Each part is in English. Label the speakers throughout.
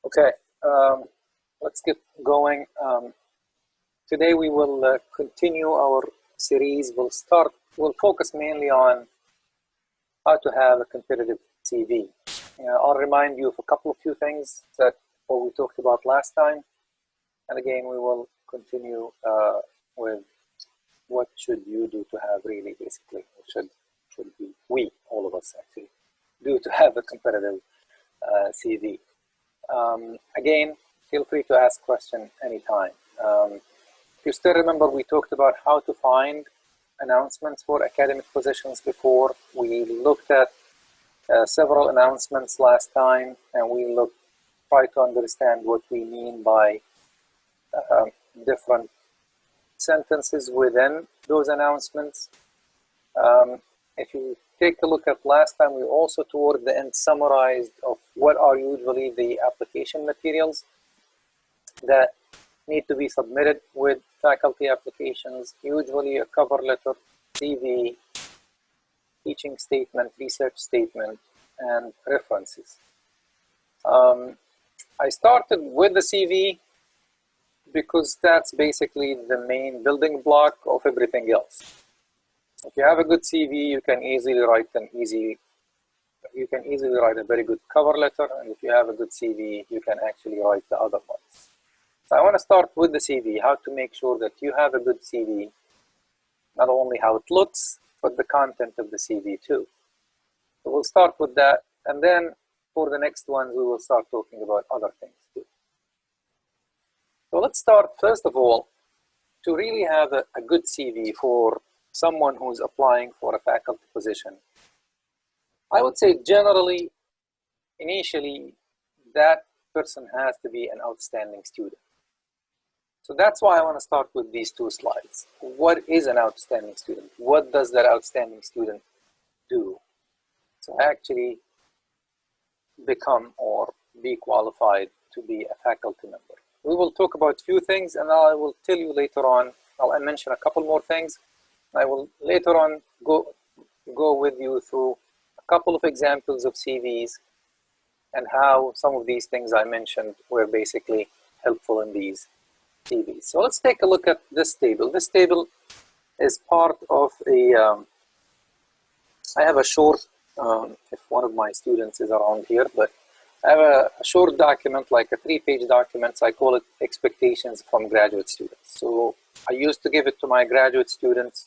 Speaker 1: Okay, let's get going. Today we will continue our series. We'll focus mainly on how to have a competitive CV. I'll remind you of a couple of few things that what we talked about last time. And again, we will continue with what should you do to have really basically, should be we, all of us actually, do to have a competitive CV. Again, feel free to ask questions anytime. If you still remember, we talked about how to find announcements for academic positions before. We looked at several announcements last time, and we try to understand what we mean by different sentences within those announcements. If you take a look at last time, we also toward the end summarized of what are usually the application materials that need to be submitted with faculty applications, usually a cover letter, CV, teaching statement, research statement, and references. I started with the CV because that's basically the main building block of everything else. If you have a good CV, you can easily write a very good cover letter, and if you have a good CV, you can actually write the other ones. So I want to start with the CV, how to make sure that you have a good CV, not only how it looks, but the content of the CV too. So we'll start with that, and then for the next ones, we will start talking about other things too. So let's start, first of all, to really have a good CV for someone who's applying for a faculty position. I would say generally, initially, that person has to be an outstanding student. So that's why I want to start with these two slides. What is an outstanding student? What does that outstanding student do to actually become or be qualified to be a faculty member? We will talk about a few things, and I will tell you later on. I'll mention a couple more things. I will later on go with you through a couple of examples of CVs and how some of these things I mentioned were basically helpful in these CVs. So let's take a look at this table. This table is part of I have a short, if one of my students is around here, but I have a short document, like a 3-page document. So I call it Expectations from Graduate Students. So I used to give it to my graduate students.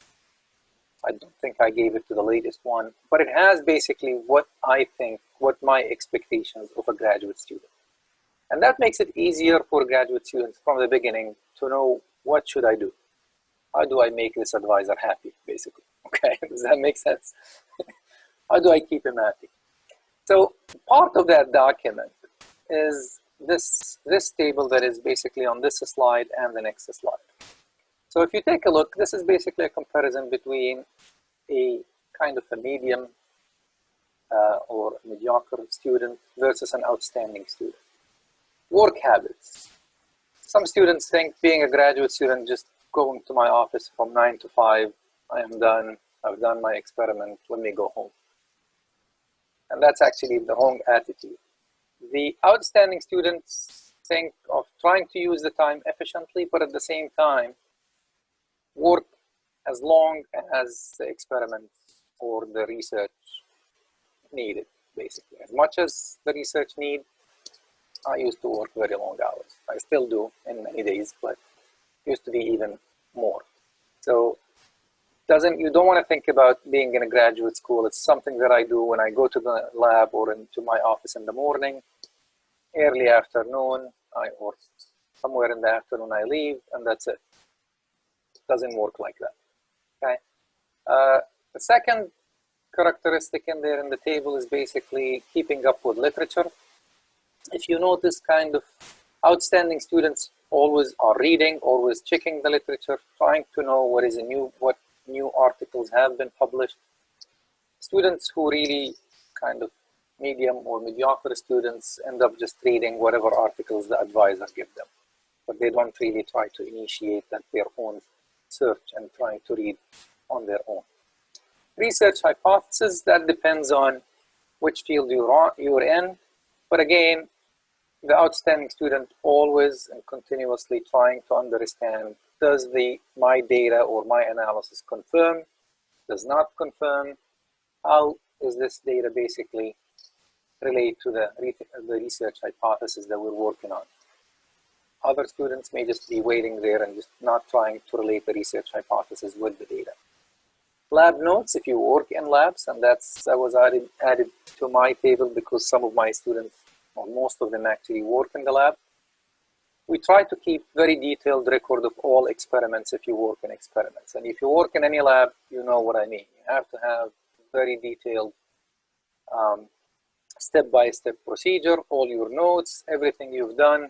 Speaker 1: I don't think I gave it to the latest one, but it has basically what I think, what my expectations of a graduate student. And that makes it easier for graduate students from the beginning to know what should I do? How do I make this advisor happy, basically? Okay, does that make sense? How do I keep him happy? So part of that document is this table that is basically on this slide and the next slide. So if you take a look, this is basically a comparison between a kind of a medium or mediocre student versus an outstanding student. Work habits. Some students think being a graduate student, just going to my office from 9 to 5, I am done, I've done my experiment, let me go home. And that's actually the wrong attitude. The outstanding students think of trying to use the time efficiently, but at the same time, work as long as the experiments or the research needed, basically. As much as the research need, I used to work very long hours. I still do in many days, but used to be even more. So you don't want to think about being in a graduate school. It's something that I do when I go to the lab or into my office in the morning, early afternoon, or somewhere in the afternoon I leave, and that's it. Doesn't work like that. Okay. The second characteristic in there in the table is basically keeping up with literature. If you notice, kind of outstanding students always are reading, always checking the literature, trying to know what new articles have been published. Students who really kind of medium or mediocre students end up just reading whatever articles the advisor gives them, but they don't really try to initiate their own search and trying to read on their own. Research hypothesis, that depends on which field you're in, but again, the outstanding student always and continuously trying to understand, does my data or my analysis confirm, does not confirm, how is this data basically relate to the research hypothesis that we're working on. Other students may just be waiting there and just not trying to relate the research hypothesis with the data. Lab notes, if you work in labs, and that was added to my table because some of my students, or most of them actually work in the lab. We try to keep very detailed record of all experiments if you work in experiments. And if you work in any lab, you know what I mean. You have to have very detailed step-by-step procedure, all your notes, everything you've done.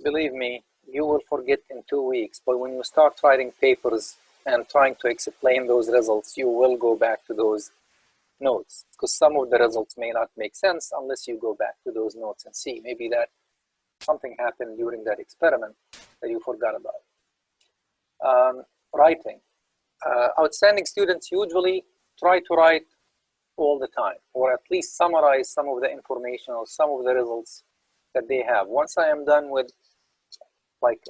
Speaker 1: Believe me, you will forget in 2 weeks, but when you start writing papers and trying to explain those results, you will go back to those notes, because some of the results may not make sense unless you go back to those notes and see. Maybe that something happened during that experiment that you forgot about. Writing. Outstanding students usually try to write all the time, or at least summarize some of the information or some of the results that they have. Once I am done with like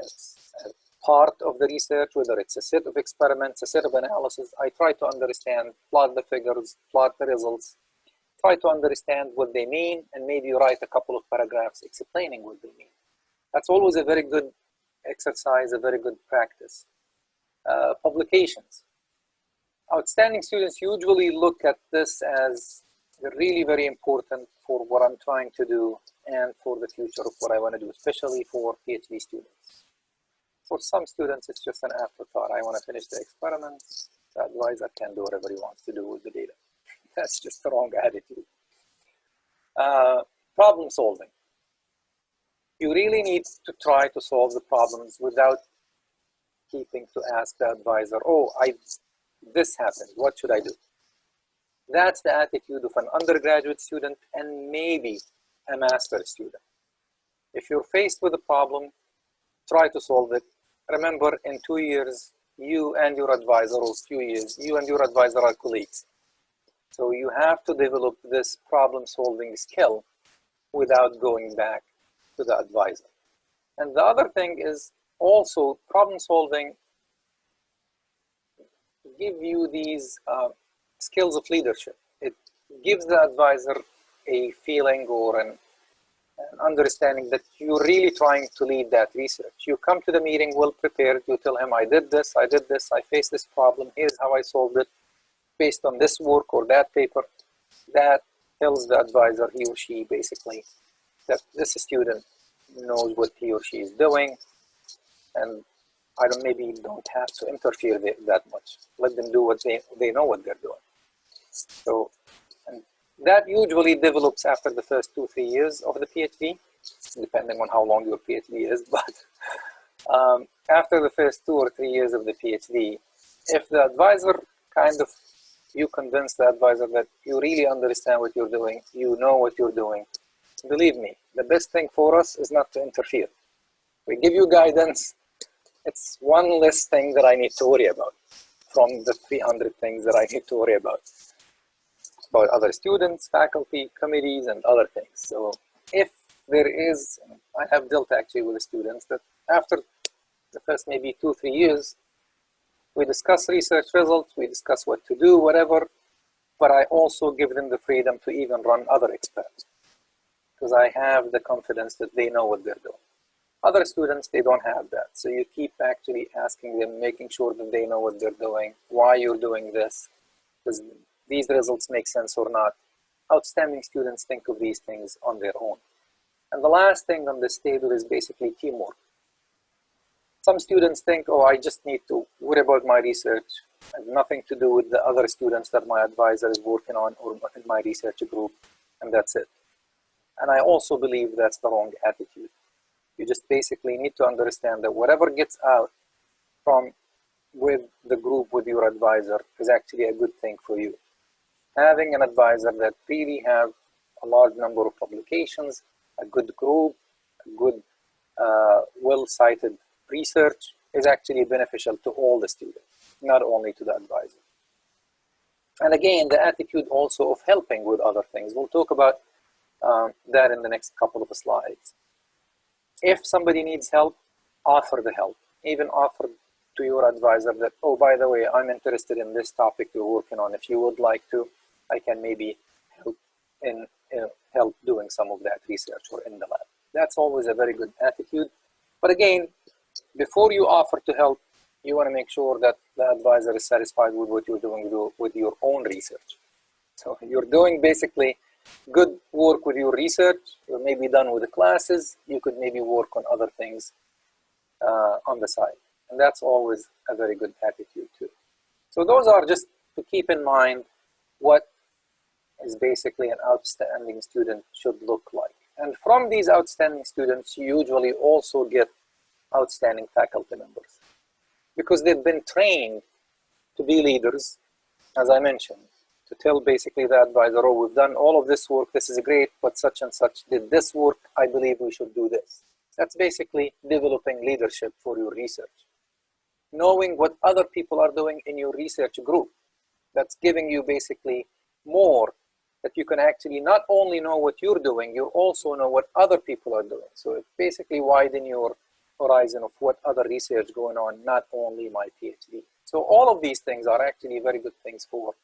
Speaker 1: a part of the research, whether it's a set of experiments, a set of analysis, I try to understand, plot the figures, plot the results, try to understand what they mean, and maybe write a couple of paragraphs explaining what they mean. That's always a very good exercise, a very good practice. Publications. Outstanding students usually look at this as really very important for what I'm trying to do and for the future of what I want to do, especially for PhD students. For some students, it's just an afterthought. I want to finish the experiment. The advisor can do whatever he wants to do with the data. That's just the wrong attitude. Problem solving. You really need to try to solve the problems without keeping to ask the advisor, oh, this happened, what should I do? That's the attitude of an undergraduate student and maybe a master's student. If you're faced with a problem, try to solve it. Remember, in 2 years, you and your advisor, or few years, you and your advisor are colleagues. So you have to develop this problem-solving skill without going back to the advisor. And the other thing is also problem-solving give you these skills of leadership. It gives the advisor a feeling or an understanding that you're really trying to lead that research. You come to the meeting well prepared, you tell him, I did this, I faced this problem, here's how I solved it, based on this work or that paper. That tells the advisor, he or she basically, that this student knows what he or she is doing, and maybe don't have to interfere that much. Let them do what they know what they're doing. So, and that usually develops after the first 2-3 years of the PhD, depending on how long your PhD is. But after the first 2 or 3 years of the PhD, if the advisor you convince the advisor that you really understand what you're doing, you know what you're doing, believe me, the best thing for us is not to interfere. We give you guidance. It's one less thing that I need to worry about from the 300 things that I need to worry about other students, faculty, committees, and other things. So if there is, I have dealt actually with the students that after the first maybe 2-3 years, we discuss research results, we discuss what to do, whatever, but I also give them the freedom to even run other experiments because I have the confidence that they know what they're doing. Other students, they don't have that. So you keep actually asking them, making sure that they know what they're doing, why you're doing this, does these results make sense or not. Outstanding students think of these things on their own. And the last thing on this table is basically teamwork. Some students think, oh, I just need to worry about my research, and nothing to do with the other students that my advisor is working on or in my research group, and that's it. And I also believe that's the wrong attitude. You just basically need to understand that whatever gets out from with the group, with your advisor, is actually a good thing for you. Having an advisor that really have a large number of publications, a good group, a good, well-cited research is actually beneficial to all the students, not only to the advisor. And again, the attitude also of helping with other things. We'll talk about that in the next couple of slides. if somebody needs help, offer the help. Even offer to your advisor that, oh, by the way, I'm interested in this topic you're working on. If you would like to, I can maybe help in help doing some of that research or in the lab. That's always a very good attitude. But again, before you offer to help, you want to make sure that the advisor is satisfied with what you're doing with your own research. So you're doing basically good work with your research. You're maybe done with the classes. You could maybe work on other things on the side. And that's always a very good attitude too. So those are just to keep in mind what is basically an outstanding student should look like. And from these outstanding students, you usually also get outstanding faculty members because they've been trained to be leaders, as I mentioned, to tell basically the advisor, oh, we've done all of this work, this is great, but such and such did this work, I believe we should do this. That's basically developing leadership for your research. Knowing what other people are doing in your research group, that's giving you basically more that you can actually not only know what you're doing, you also know what other people are doing. So it basically widen your horizon of what other research going on, not only my PhD. So all of these things are actually very good things for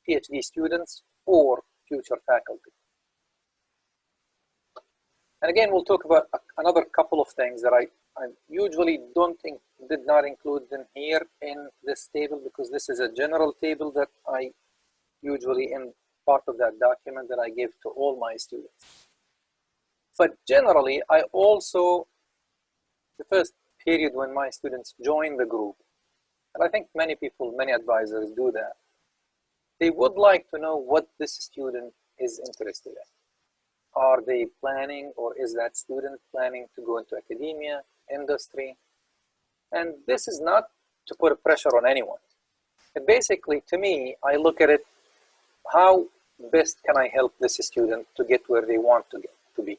Speaker 1: PhD students or future faculty. And again, we'll talk about another couple of things that I usually did not include them here in this table because this is a general table that I usually in part of that document that I give to all my students. But generally, I also, the first period when my students join the group, and I think many people, many advisors do that, they would like to know what this student is interested in. Are they planning, or is that student planning to go into academia, industry? And this is not to put a pressure on anyone. But basically, to me, I look at it, how best can I help this student to get where they want to get to be?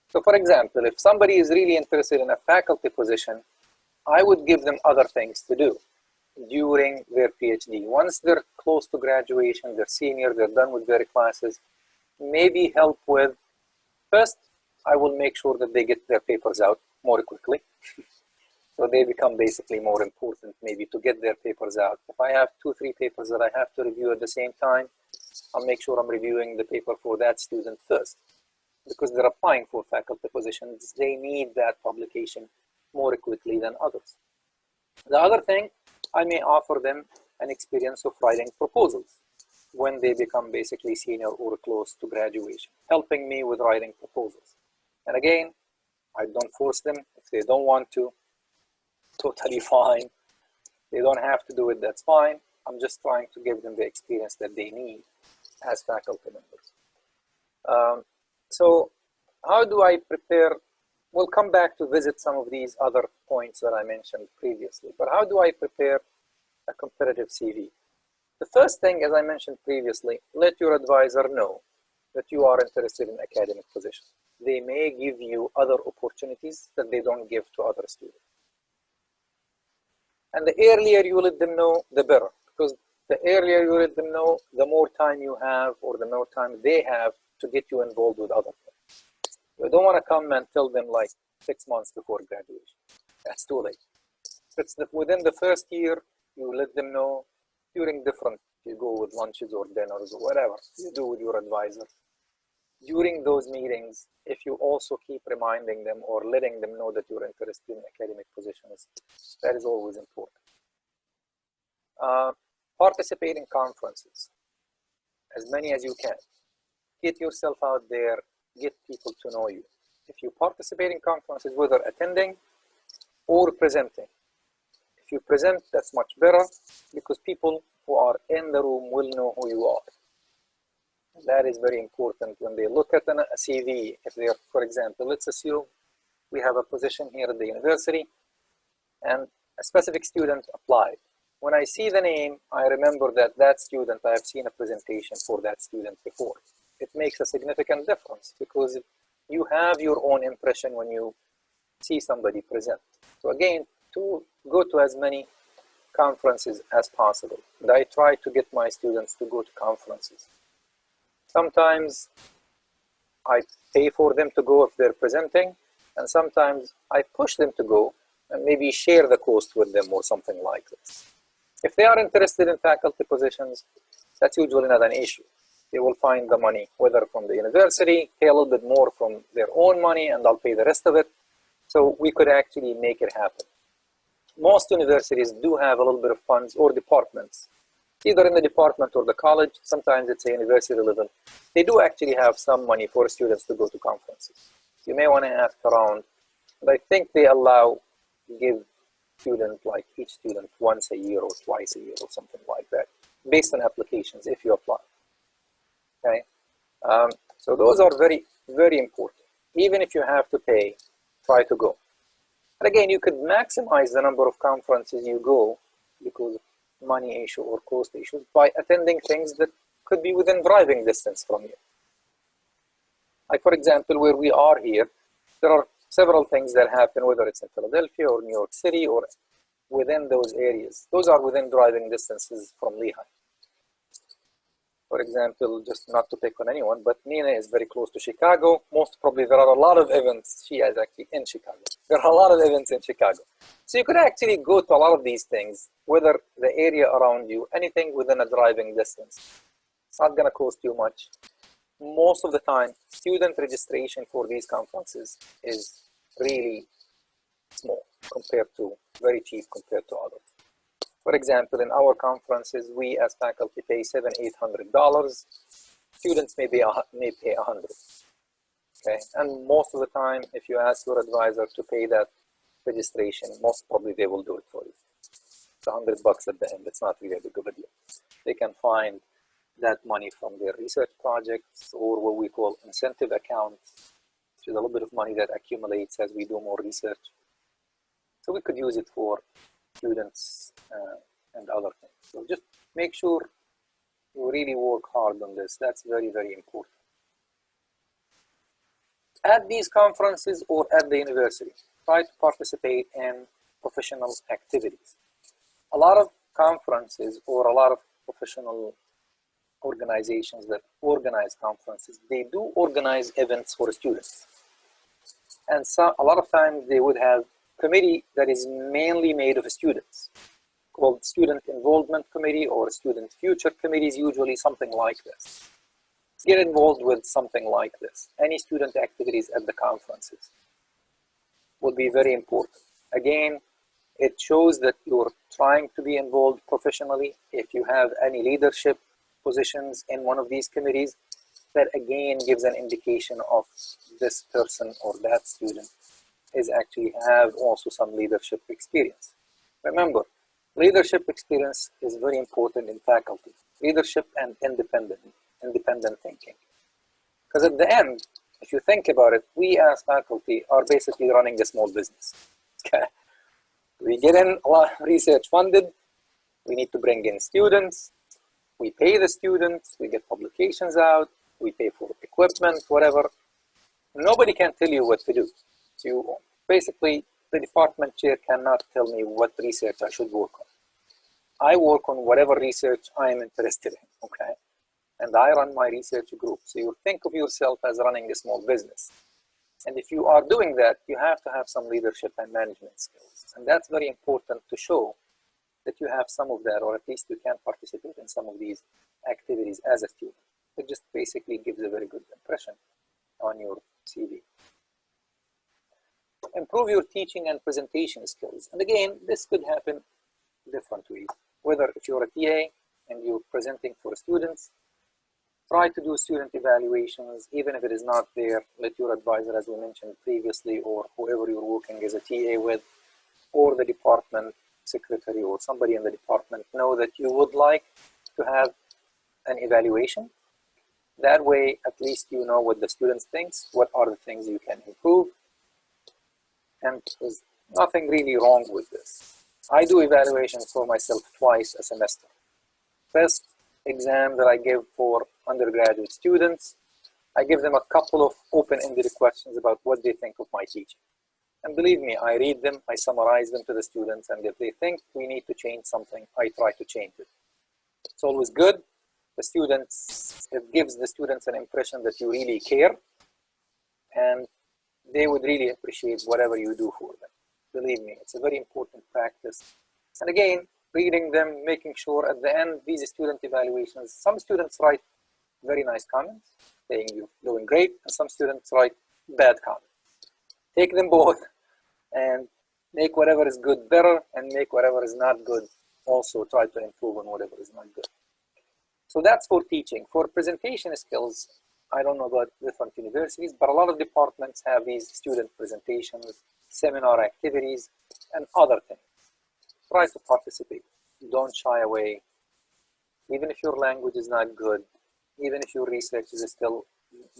Speaker 1: So for example, if somebody is really interested in a faculty position, I would give them other things to do during their PhD. Once they're close to graduation, they're senior, they're done with their classes, maybe help with, first, I will make sure that they get their papers out more quickly. So they become basically more important, maybe to get their papers out. If I have 2-3 papers that I have to review at the same time, I'll make sure I'm reviewing the paper for that student first. Because they're applying for faculty positions, they need that publication more quickly than others. The other thing, I may offer them an experience of writing proposals when they become basically senior or close to graduation, helping me with writing proposals. And again, I don't force them. If they don't want to, totally fine. They don't have to do it, that's fine. I'm just trying to give them the experience that they need as faculty members. So how do I prepare? We'll come back to visit some of these other points that I mentioned previously, but how do I prepare a competitive CV? The first thing, as I mentioned previously, let your advisor know that you are interested in academic positions. They may give you other opportunities that they don't give to other students. And the earlier you let them know, the better, because the earlier you let them know, the more time you have or the more time they have to get you involved with other things. You don't want to come and tell them like 6 months before graduation. That's too late. It's within the first year, you let them know during different, you go with lunches or dinners or whatever you do with your advisor. During those meetings, if you also keep reminding them or letting them know that you're interested in academic positions, that is always important. Participate in conferences, as many as you can. Get yourself out there, get people to know you. If you participate in conferences, whether attending or presenting, if you present, that's much better because people who are in the room will know who you are. That is very important when they look at a CV. If they're, for example, let's assume we have a position here at the university and a specific student applied. When I see the name, I remember that that student, I have seen a presentation for that student before. It makes a significant difference because you have your own impression when you see somebody present. So again, to go to as many conferences as possible. And I try to get my students to go to conferences. Sometimes I pay for them to go if they're presenting, and sometimes I push them to go and maybe share the cost with them or something like this. If they are interested in faculty positions, that's usually not an issue. They will find the money, whether from the university, pay a little bit more from their own money, and I'll pay the rest of it. So we could actually make it happen. Most universities do have a little bit of funds, or departments, either in the department or the college. Sometimes it's a university level. They do actually have some money for students to go to conferences. You may want to ask around, but I think they give students, like each student, once a year or twice a year or something like that, based on applications if you apply. Okay, so those are very, very important. Even if you have to pay, try to go. And again, you could maximize the number of conferences you go because of money issue or cost issues by attending things that could be within driving distance from you. Like for example, where we are here, there are several things that happen, whether it's in Philadelphia or New York City or within those areas. Those are within driving distances from Lehigh. For example, just not to pick on anyone, but Nina is very close to Chicago. Most probably there are a lot of events. She is actually in Chicago. There are a lot of events in Chicago. So you could actually go to a lot of these things, whether the area around you, anything within a driving distance. It's not going to cost you much. Most of the time, student registration for these conferences is really small compared to, very cheap compared to others. For example, in our conferences, we as faculty pay $700–800. Students may pay $100. Okay, and most of the time, if you ask your advisor to pay that registration, most probably they will do it for you. It's $100 at the end. It's not really a big of a deal. They can find that money from their research projects or what we call incentive accounts, which is a little bit of money that accumulates as we do more research. So we could use it for students and other things. So just make sure you really work hard on this. That's very, very important. At these conferences or at the university, try to participate in professional activities. A lot of conferences or a lot of professional organizations that organize conferences, they do organize events for students. And so a lot of times they would have a committee that is mainly made of students, called Student Involvement Committee or Student Future Committees, usually something like this. Get involved with something like this. Any student activities at the conferences would be very important. Again, it shows that you're trying to be involved professionally. If you have any leadership positions in one of these committees, that again gives an indication of this person or that student is actually have also some leadership experience. Remember, leadership experience is very important in faculty. Leadership and independent thinking. Because at the end, if you think about it, we as faculty are basically running a small business. Okay? We get in a lot of research funded, we need to bring in students, we pay the students, we get publications out, we pay for equipment, whatever. Nobody can tell you what to do. So you, basically, the department chair cannot tell me what research I should work on. I work on whatever research I am interested in, okay? And I run my research group. So you think of yourself as running a small business. And if you are doing that, you have to have some leadership and management skills. And that's very important to show that you have some of that, or at least you can participate in some of these activities as a student. It just basically gives a very good impression on your CV. Improve your teaching and presentation skills. And again, this could happen different ways. Whether if you're a TA and you're presenting for students, try to do student evaluations, even if it is not there. Let your advisor, as we mentioned previously, or whoever you're working as a TA with, or the department secretary or somebody in the department know that you would like to have an evaluation. That way, at least you know what the student thinks, what are the things you can improve. And there's nothing really wrong with this. I do evaluations for myself twice a semester. First exam that I give for undergraduate students, I give them a couple of open-ended questions about what they think of my teaching. And believe me, I read them, I summarize them to the students, and if they think we need to change something, I try to change it. It's always good. The students, it gives the students an impression that you really care and they would really appreciate whatever you do for them. Believe me, it's a very important practice. And again, reading them, making sure at the end, these student evaluations, some students write very nice comments saying you're doing great, and some students write bad comments. Take them both and make whatever is good better, and make whatever is not good also try to improve on whatever is not good. So that's for teaching. For presentation skills, I don't know about different universities, but a lot of departments have these student presentations, seminar activities, and other things. Try to participate. Don't shy away. Even if your language is not good, even if your research is still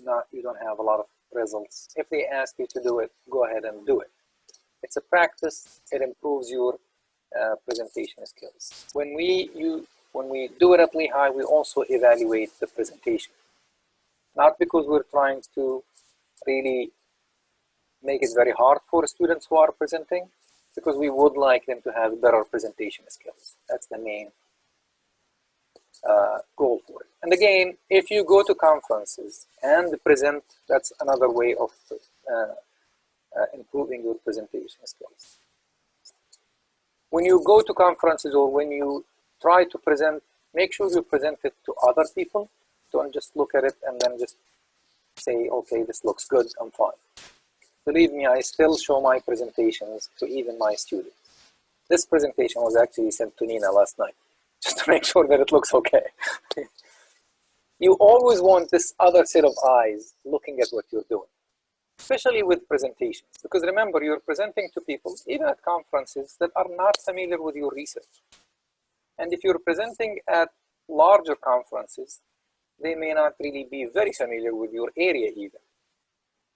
Speaker 1: not, you don't have a lot of results, if they ask you to do it, go ahead and do it. It's a practice. It improves your presentation skills. When we do it at Lehigh, we also evaluate the presentation. Not because we're trying to really make it very hard for students who are presenting, because we would like them to have better presentation skills. That's the main goal for it. And again, if you go to conferences and present, that's another way of improving your presentation skills. When you go to conferences or when you try to present, make sure you present it to other people. Don't just look at it and then just say, okay, this looks good, I'm fine. Believe me, I still show my presentations to even my students. This presentation was actually sent to Nina last night, just to make sure that it looks okay. You always want this other set of eyes looking at what you're doing, especially with presentations. Because remember, you're presenting to people, even at conferences, that are not familiar with your research. And if you're presenting at larger conferences, they may not really be very familiar with your area even.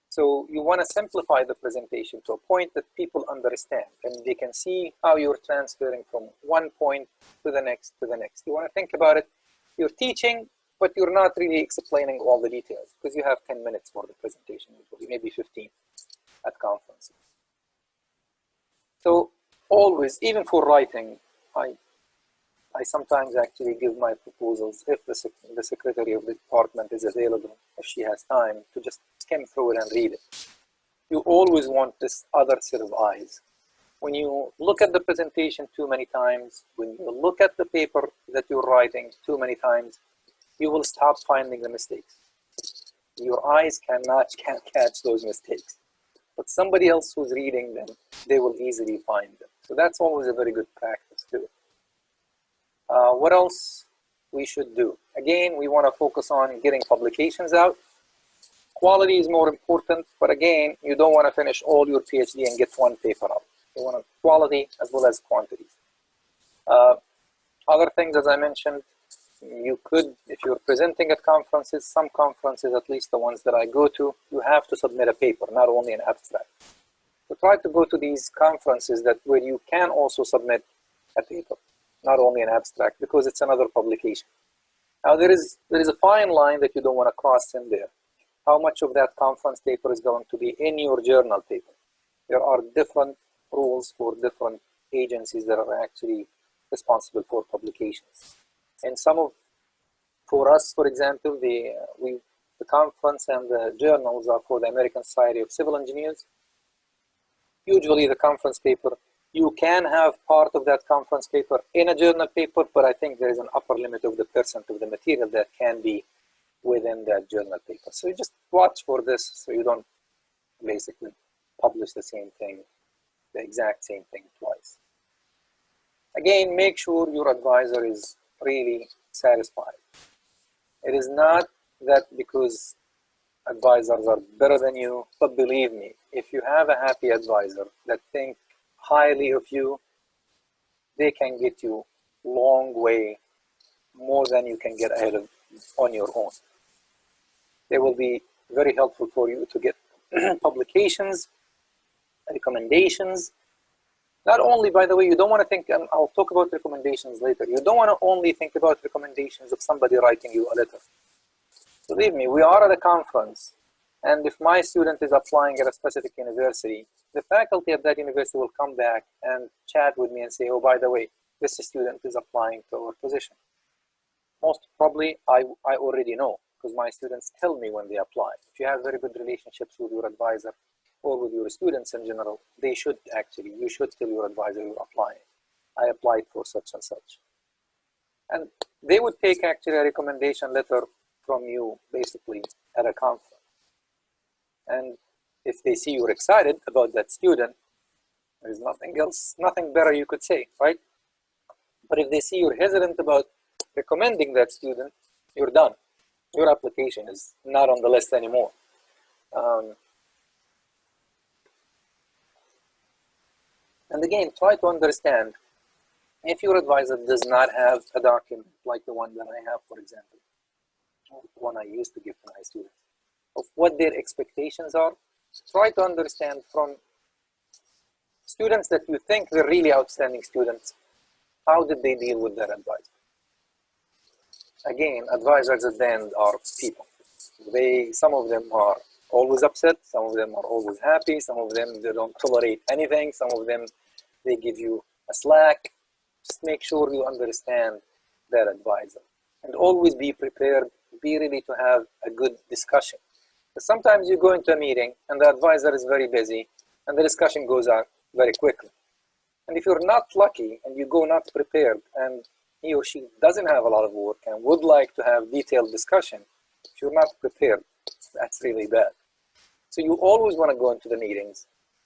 Speaker 1: So you want to simplify the presentation to a point that people understand and they can see how you're transferring from one point to the next to the next. You want to think about it, you're teaching, but you're not really explaining all the details because you have 10 minutes for the presentation, usually, maybe 15 at conferences. So always, even for writing, I sometimes actually give my proposals if the secretary of the department is available, if she has time, to just skim through it and read it. You always want this other set of eyes. When you look at the presentation too many times, when you look at the paper that you're writing too many times, you will stop finding the mistakes. Your eyes can't catch those mistakes. But somebody else who's reading them, they will easily find them. So that's always a very good practice too. What else we should do? Again, we want to focus on getting publications out. Quality is more important, but again, you don't want to finish all your PhD and get one paper out. You want quality as well as quantity. Other things, as I mentioned, you could, if you're presenting at conferences, some conferences, at least the ones that I go to, you have to submit a paper, not only an abstract. So try to go to these conferences where you can also submit a paper, not only an abstract, because it's another publication. Now there is a fine line that you don't want to cross in there. How much of that conference paper is going to be in your journal paper? There are different rules for different agencies that are actually responsible for publications. And for us, for example, the conference and the journals are for the American Society of Civil Engineers. Usually the conference paper, you can have part of that conference paper in a journal paper, but I think there is an upper limit of the percent of the material that can be within that journal paper. So you just watch for this so you don't basically publish the same thing, the exact same thing twice. Again, make sure your advisor is really satisfied. It is not that because advisors are better than you, but believe me, if you have a happy advisor that thinks highly of you, they can get you a long way more than you can get ahead of on your own. They will be very helpful for you to get publications, recommendations. Not only, by the way, you don't want to think, and I'll talk about recommendations later, you don't want to only think about recommendations of somebody writing you a letter. Believe me, we are at a conference, and if my student is applying at a specific university, the faculty at that university will come back and chat with me and say, oh, by the way, this student is applying to our position. Most probably, I already know, because my students tell me when they apply. If you have very good relationships with your advisor or with your students in general, you should tell your advisor you're applying. I applied for such and such. And they would take actually a recommendation letter from you basically at a conference. And if they see you're excited about that student, there's nothing better you could say, right? But if they see you're hesitant about recommending that student, you're done. Your application is not on the list anymore. And again, try to understand if your advisor does not have a document like the one that I have, for example, or the one I used to give to my students, of what their expectations are. Try to understand from students that you think they're really outstanding students, how did they deal with their advisor? Again, advisors at the end are people. Some of them are always upset, some of them are always happy, some of them they don't tolerate anything, some of them they give you a slack. Just make sure you understand that advisor and always be prepared, be ready to have a good discussion. Because sometimes you go into a meeting and the advisor is very busy and the discussion goes on very quickly. And if you're not lucky and you go not prepared and he or she doesn't have a lot of work and would like to have detailed discussion, if you're not prepared, that's really bad. So you always want to go into the meetings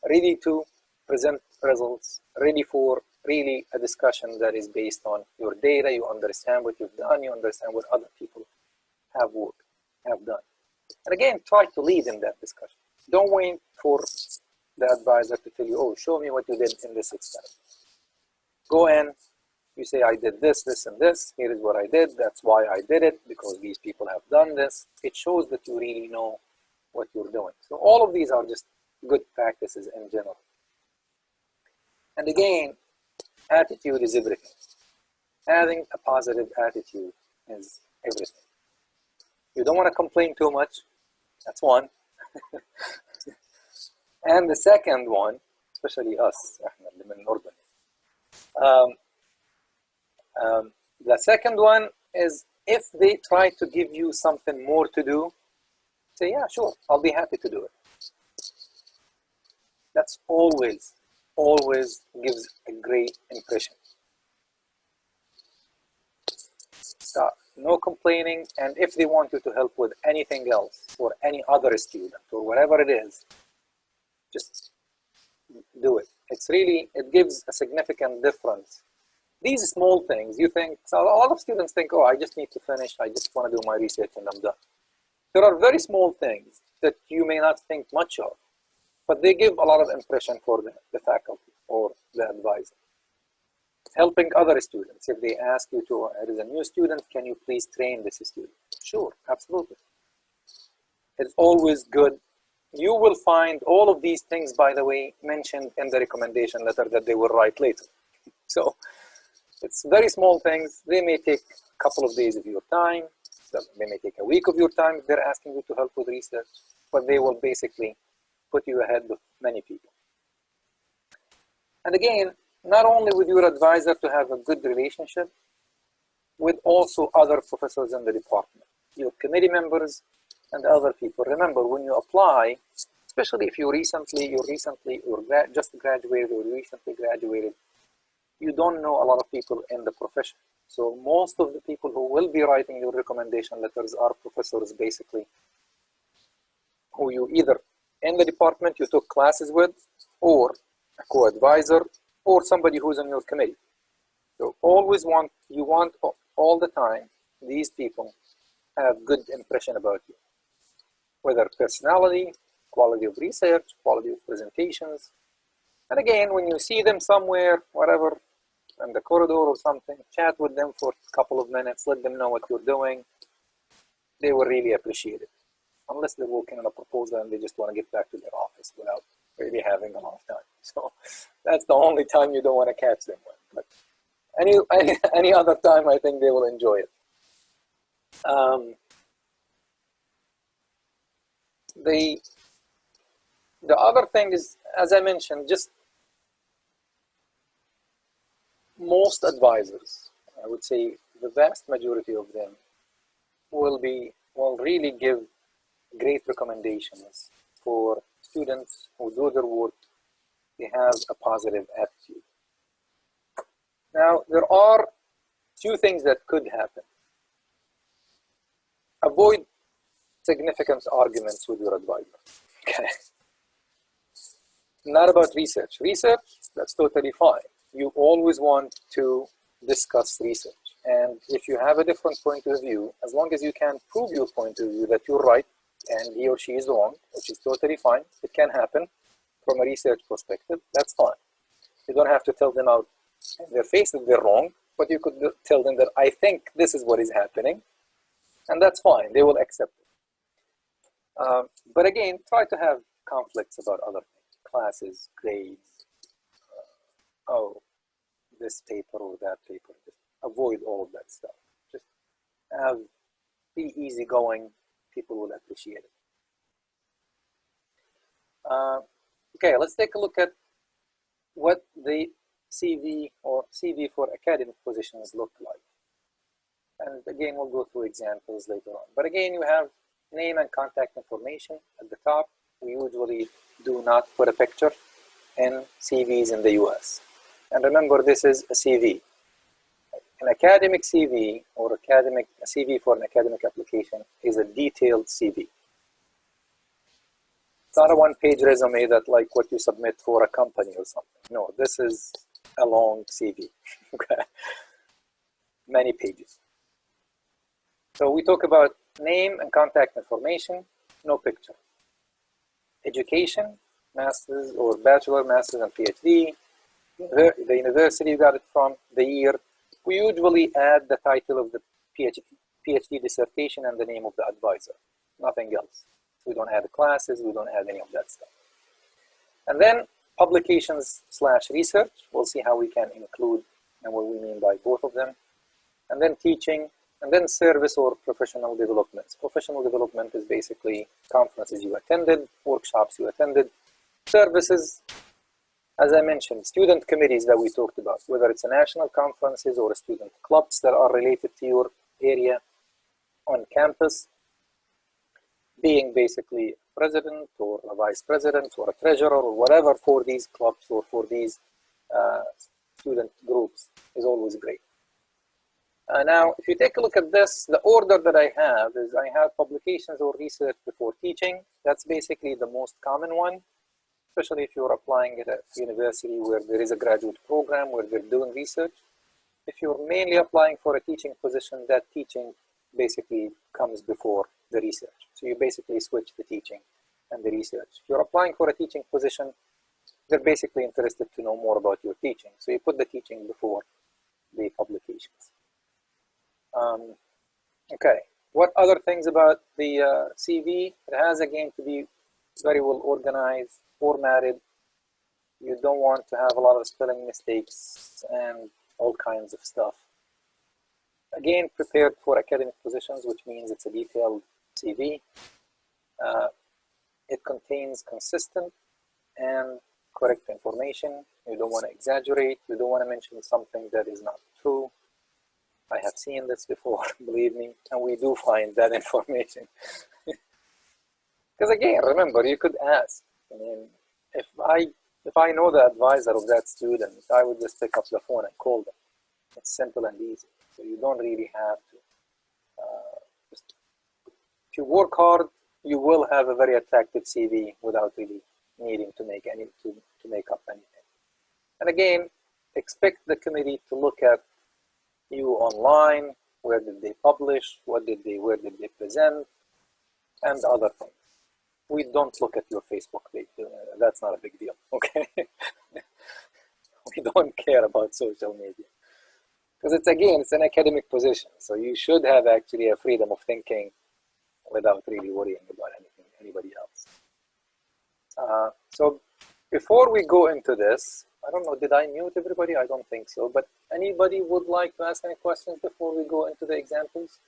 Speaker 1: ready to present results, ready for really a discussion that is based on your data. You understand what you've done, you understand what other people have done. And again, try to lead in that discussion. Don't wait for the advisor to tell you, oh, show me what you did in this experiment. Go in, you say, I did this, this, and this. Here is what I did. That's why I did it, because these people have done this. It shows that you really know what you're doing. So all of these are just good practices in general. And again, attitude is everything. Having a positive attitude is everything. You don't want to complain too much. That's one. And the second one, especially us, the second one is if they try to give you something more to do, say, yeah, sure, I'll be happy to do it. That's always gives a great impression. Stop. No complaining, and if they want you to help with anything else or any other student or whatever it is, just do it. It gives a significant difference. These small things, so a lot of students think, oh, I just need to finish, I just want to do my research and I'm done. There are very small things that you may not think much of, but they give a lot of impression for the faculty or the advisor. Helping other students. If they ask you to, there is a new student, can you please train this student? Sure, absolutely. It's always good. You will find all of these things, by the way, mentioned in the recommendation letter that they will write later. So it's very small things. They may take a couple of days of your time. They may take a week of your time if they're asking you to help with research, but they will basically put you ahead of many people. And again, not only with your advisor to have a good relationship, with also other professors in the department, your committee members and other people. Remember, when you apply, especially if you recently or just graduated or recently graduated, you don't know a lot of people in the profession. So most of the people who will be writing your recommendation letters are professors, basically, who you either in the department you took classes with, or a co-advisor, or somebody who's on your committee. So you want all the time these people have good impression about you, whether personality, quality of research, quality of presentations. And again, when you see them somewhere, whatever, in the corridor or something, chat with them for a couple of minutes, let them know what you're doing. They will really appreciate it. Unless they're working on a proposal and they just want to get back to their office without really having a lot of time. So that's the only time you don't want to catch them with. But any other time, I think they will enjoy it. The other thing is, as I mentioned, just most advisors, I would say the vast majority of them will will really give great recommendations for students who do their work. They have a positive attitude. Now, there are few things that could happen. Avoid significant arguments with your advisor. Okay. Not about research. Research, that's totally fine. You always want to discuss research. And if you have a different point of view, as long as you can prove your point of view that you're right and he or she is wrong, which is totally fine, it can happen from a research perspective, that's fine. You don't have to tell them out in their face that they're wrong, but you could tell them that I think this is what is happening, and that's fine. They will accept it. But again, try to have conflicts about other things, classes, grades, oh, this paper or that paper. Just avoid all of that stuff. Just be easygoing. People will appreciate it. Okay, let's take a look at what the CV or CV for academic positions look like. And again, we'll go through examples later on. But again, you have name and contact information at the top. We usually do not put a picture in CVs in the US. And remember, this is a CV. An academic CV or a CV for an academic application is a detailed CV. It's not a one-page resume that like what you submit for a company or something. No, this is a long CV. Okay. Many pages. So we talk about name and contact information, no picture. Education, master's or bachelor, master's and PhD, the university you got it from, the year. We usually add the title of the PhD dissertation and the name of the advisor, nothing else. We don't add the classes, we don't add any of that stuff. And then publications/research, we'll see how we can include and what we mean by both of them. And then teaching, and then service or professional developments. Professional development is basically conferences you attended, workshops you attended. Services, as I mentioned, student committees that we talked about, whether it's a national conferences or student clubs that are related to your area on campus, being basically president or a vice president or a treasurer or whatever for these clubs or for these student groups is always great. Now, if you take a look at this, the order that I have is I have publications or research before teaching. That's basically the most common one, especially if you're applying at a university where there is a graduate program where they're doing research. If you're mainly applying for a teaching position, that teaching basically comes before the research. So you basically switch the teaching and the research. If you're applying for a teaching position, they're basically interested to know more about your teaching. So you put the teaching before the publications. Okay, what other things about the CV? It has again to be very well organized, formatted. You don't want to have a lot of spelling mistakes and all kinds of stuff. Again, prepared for academic positions, which means it's a detailed CV. It contains consistent and correct information. You don't want to exaggerate. You don't want to mention something that is not true. I have seen this before, believe me, and we do find that information. Because again, remember, you could ask. I mean, if I know the advisor of that student, I would just pick up the phone and call them. It's simple and easy. So you don't really have to. If you work hard, you will have a very attractive CV without really needing to make up anything. And again, expect the committee to look at you online. Where did they publish? Where did they present? And other things. We don't look at your Facebook page. That's not a big deal, okay? We don't care about social media. Because it's an academic position. So you should have actually a freedom of thinking without really worrying about anybody else. So before we go into this, I don't know, did I mute everybody? I don't think so. But anybody would like to ask any questions before we go into the examples?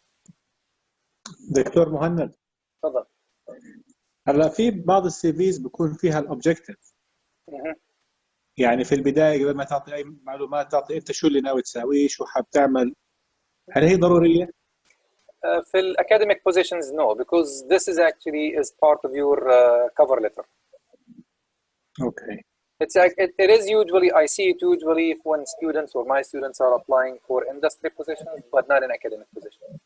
Speaker 2: دكتور مهند
Speaker 1: تفضل.
Speaker 2: هلا في بعض السي فيز بيكون فيها الاوبجكتيف. يعني في البدايه قبل ما تعطي اي معلومات تعطي انت شو اللي ناوي تساويه، شو حاب تعمل. هل هي ضروريه؟
Speaker 1: في academic positions, no, because this is actually is part of your cover letter.
Speaker 2: Okay.
Speaker 1: It's like it is usually, I see it usually when students or my students are applying for industry positions, but not in academic positions.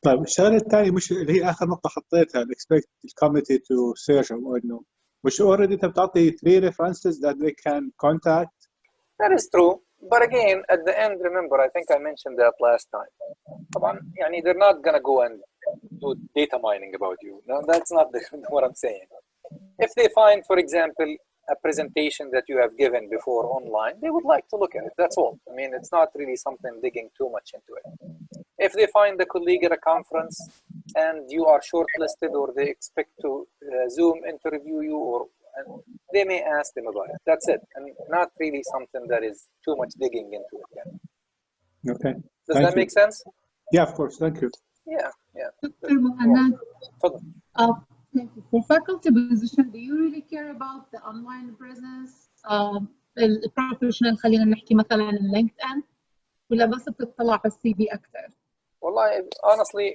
Speaker 2: طيب الشغله الثانيه مش اللي هي اخر نقطه حطيتها expect the committee to search او انه مش already انت بتعطي 3 references that they can contact.
Speaker 1: That is true, but again at the end, remember, I think I mentioned that last time. طبعا يعني they're not gonna go and do data mining about you. No, that's not what I'm saying. If they find, for example, a presentation that you have given before online, they would like to look at it. That's all. I mean, it's not really something digging too much into it. If they find a colleague at a conference and you are shortlisted, or they expect to Zoom interview you, or they may ask them about it. That's it, and not really something that is too much digging into it. Yeah.
Speaker 2: Okay.
Speaker 1: Does that make sense?
Speaker 2: Yeah, of course. Thank you.
Speaker 1: Yeah, yeah.
Speaker 3: Dr. Mohanad, for faculty position, do you really care about the online presence? البروفيشنال خلينا نحكي مثلا LinkedIn ولا بس بتطلع على السي في أكثر؟
Speaker 1: Well, honestly,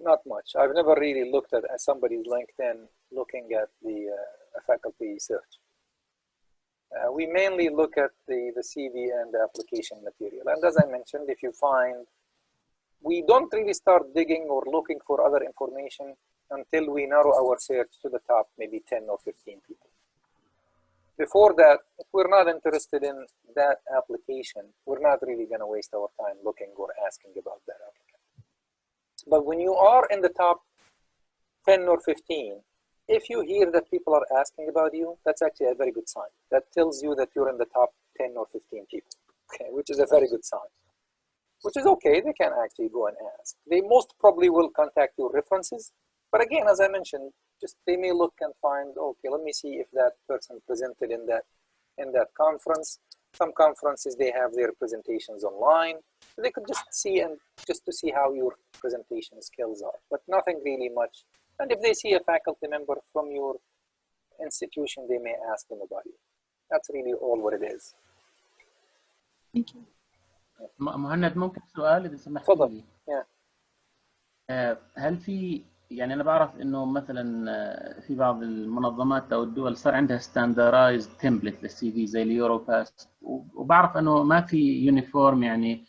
Speaker 1: not much. I've never really looked at somebody's LinkedIn looking at the faculty search. We mainly look at the CV and the application material. And as I mentioned, if you find, we don't really start digging or looking for other information until we narrow our search to the top, maybe 10 or 15 people. Before that, if we're not interested in that application, we're not really going to waste our time looking or asking about that applicant. But when you are in the top 10 or 15, if you hear that people are asking about you, that's actually a very good sign. That tells you that you're in the top 10 or 15 people, okay, which is a very good sign. Which is okay, they can actually go and ask. They most probably will contact your references. But again, as I mentioned, just they may look and find, okay, let me see if that person presented in that conference. Some conferences, they have their presentations online. So they could just see, and just to see how your presentation skills are, but nothing really much. And if they see a faculty member from your institution, they may ask them about you. That's really all what it is.
Speaker 3: Thank you.
Speaker 4: مهند ممكن سؤال إذا سمحت
Speaker 1: تفضل.
Speaker 4: لي؟ هل في يعني أنا بعرف إنه مثلا في بعض المنظمات أو الدول صار عندها standardized template للسي في زي اليوروباس، وبعرف إنه ما في يونيفورم يعني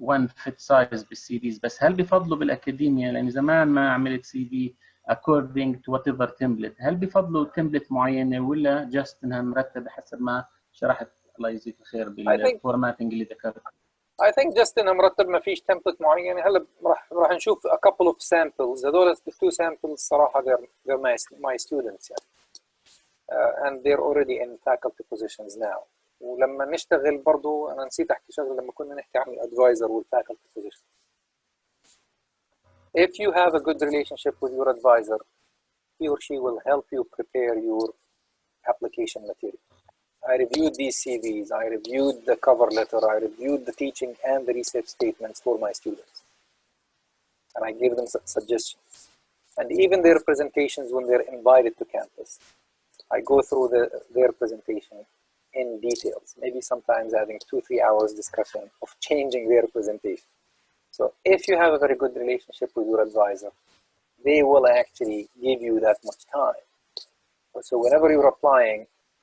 Speaker 4: one fit size بالسي فيز، بس هل بفضلوا بالأكاديمية لأن زمان ما عملت سي في according to whatever template، هل بفضلوا template معينة ولا just إنها مرتبة حسب ما شرحت الله يجزيك الخير بالفورماتنج اللي ذكرته؟
Speaker 1: I think just إنه مرتب ما فيش template معين. هلا راح نشوف a couple of samples. هذول the two samples صراحة they're my students يعني. And they're already in faculty positions now. ولما نشتغل برضو أنا نسيت أحكي شغلة لما كنا نحكي عن الadvisor والfaculty position. If you have a good relationship with your advisor, he or she will help you prepare your application material. I reviewed these CVs, I reviewed the cover letter, I reviewed the teaching and the research statements for my students. And I gave them suggestions. And even their presentations when they're invited to campus. I go through their presentation in details, maybe sometimes having 2-3 hours discussion of changing their presentation. So if you have a very good relationship with your advisor, they will actually give you that much time. So whenever you're applying,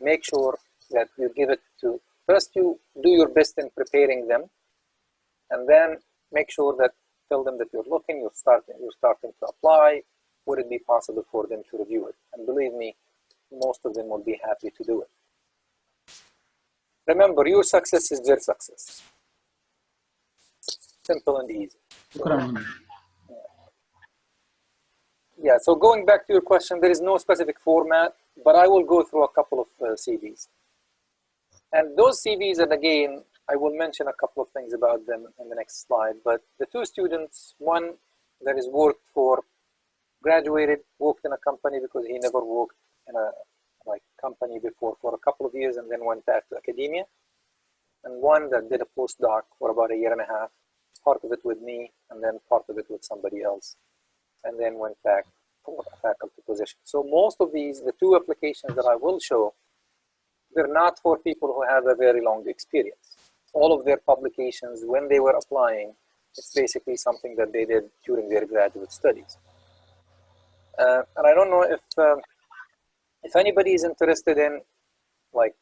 Speaker 1: make sure that you give it to, first you do your best in preparing them, and then make sure that, tell them that you're looking, you're starting to apply, would it be possible for them to review it? And believe me, most of them will be happy to do it. Remember, your success is their success. Simple and easy. Yeah, so going back to your question, there is no specific format, but I will go through a couple of CVs. And those CVs, and again, I will mention a couple of things about them in the next slide, but the two students, one that is graduated, worked in a company because he never worked in a company before for a couple of years and then went back to academia. And one that did a postdoc for about a year and a half, part of it with me and then part of it with somebody else, and then went back for a faculty position. So most of these, the two applications that I will show, they're not for people who have a very long experience. All of their publications, when they were applying, It's basically something that they did during their graduate studies. And I don't know if anybody is interested in like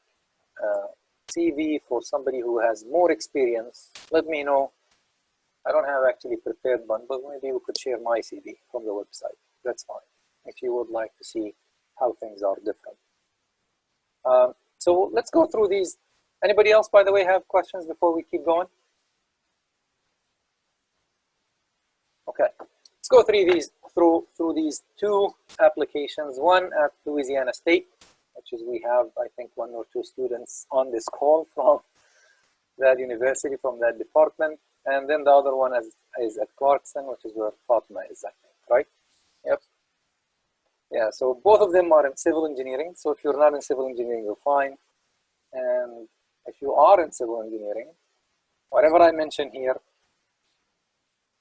Speaker 1: CV for somebody who has more experience. Let me know. I don't have actually prepared one, but maybe we could share my CV from the website. That's fine. If you would like to see how things are different. So let's go through these. Anybody else, by the way, have questions before we keep going? Okay, let's go through these two applications. One at Louisiana State, which is we have, I think, 1 or 2 students on this call from that university, from that department. And then the other one is at Clarkson, which is where Fatima is, I think, right? Yep. Yeah, so both of them are in civil engineering. So if you're not in civil engineering, you're fine. And if you are in civil engineering, whatever I mention here,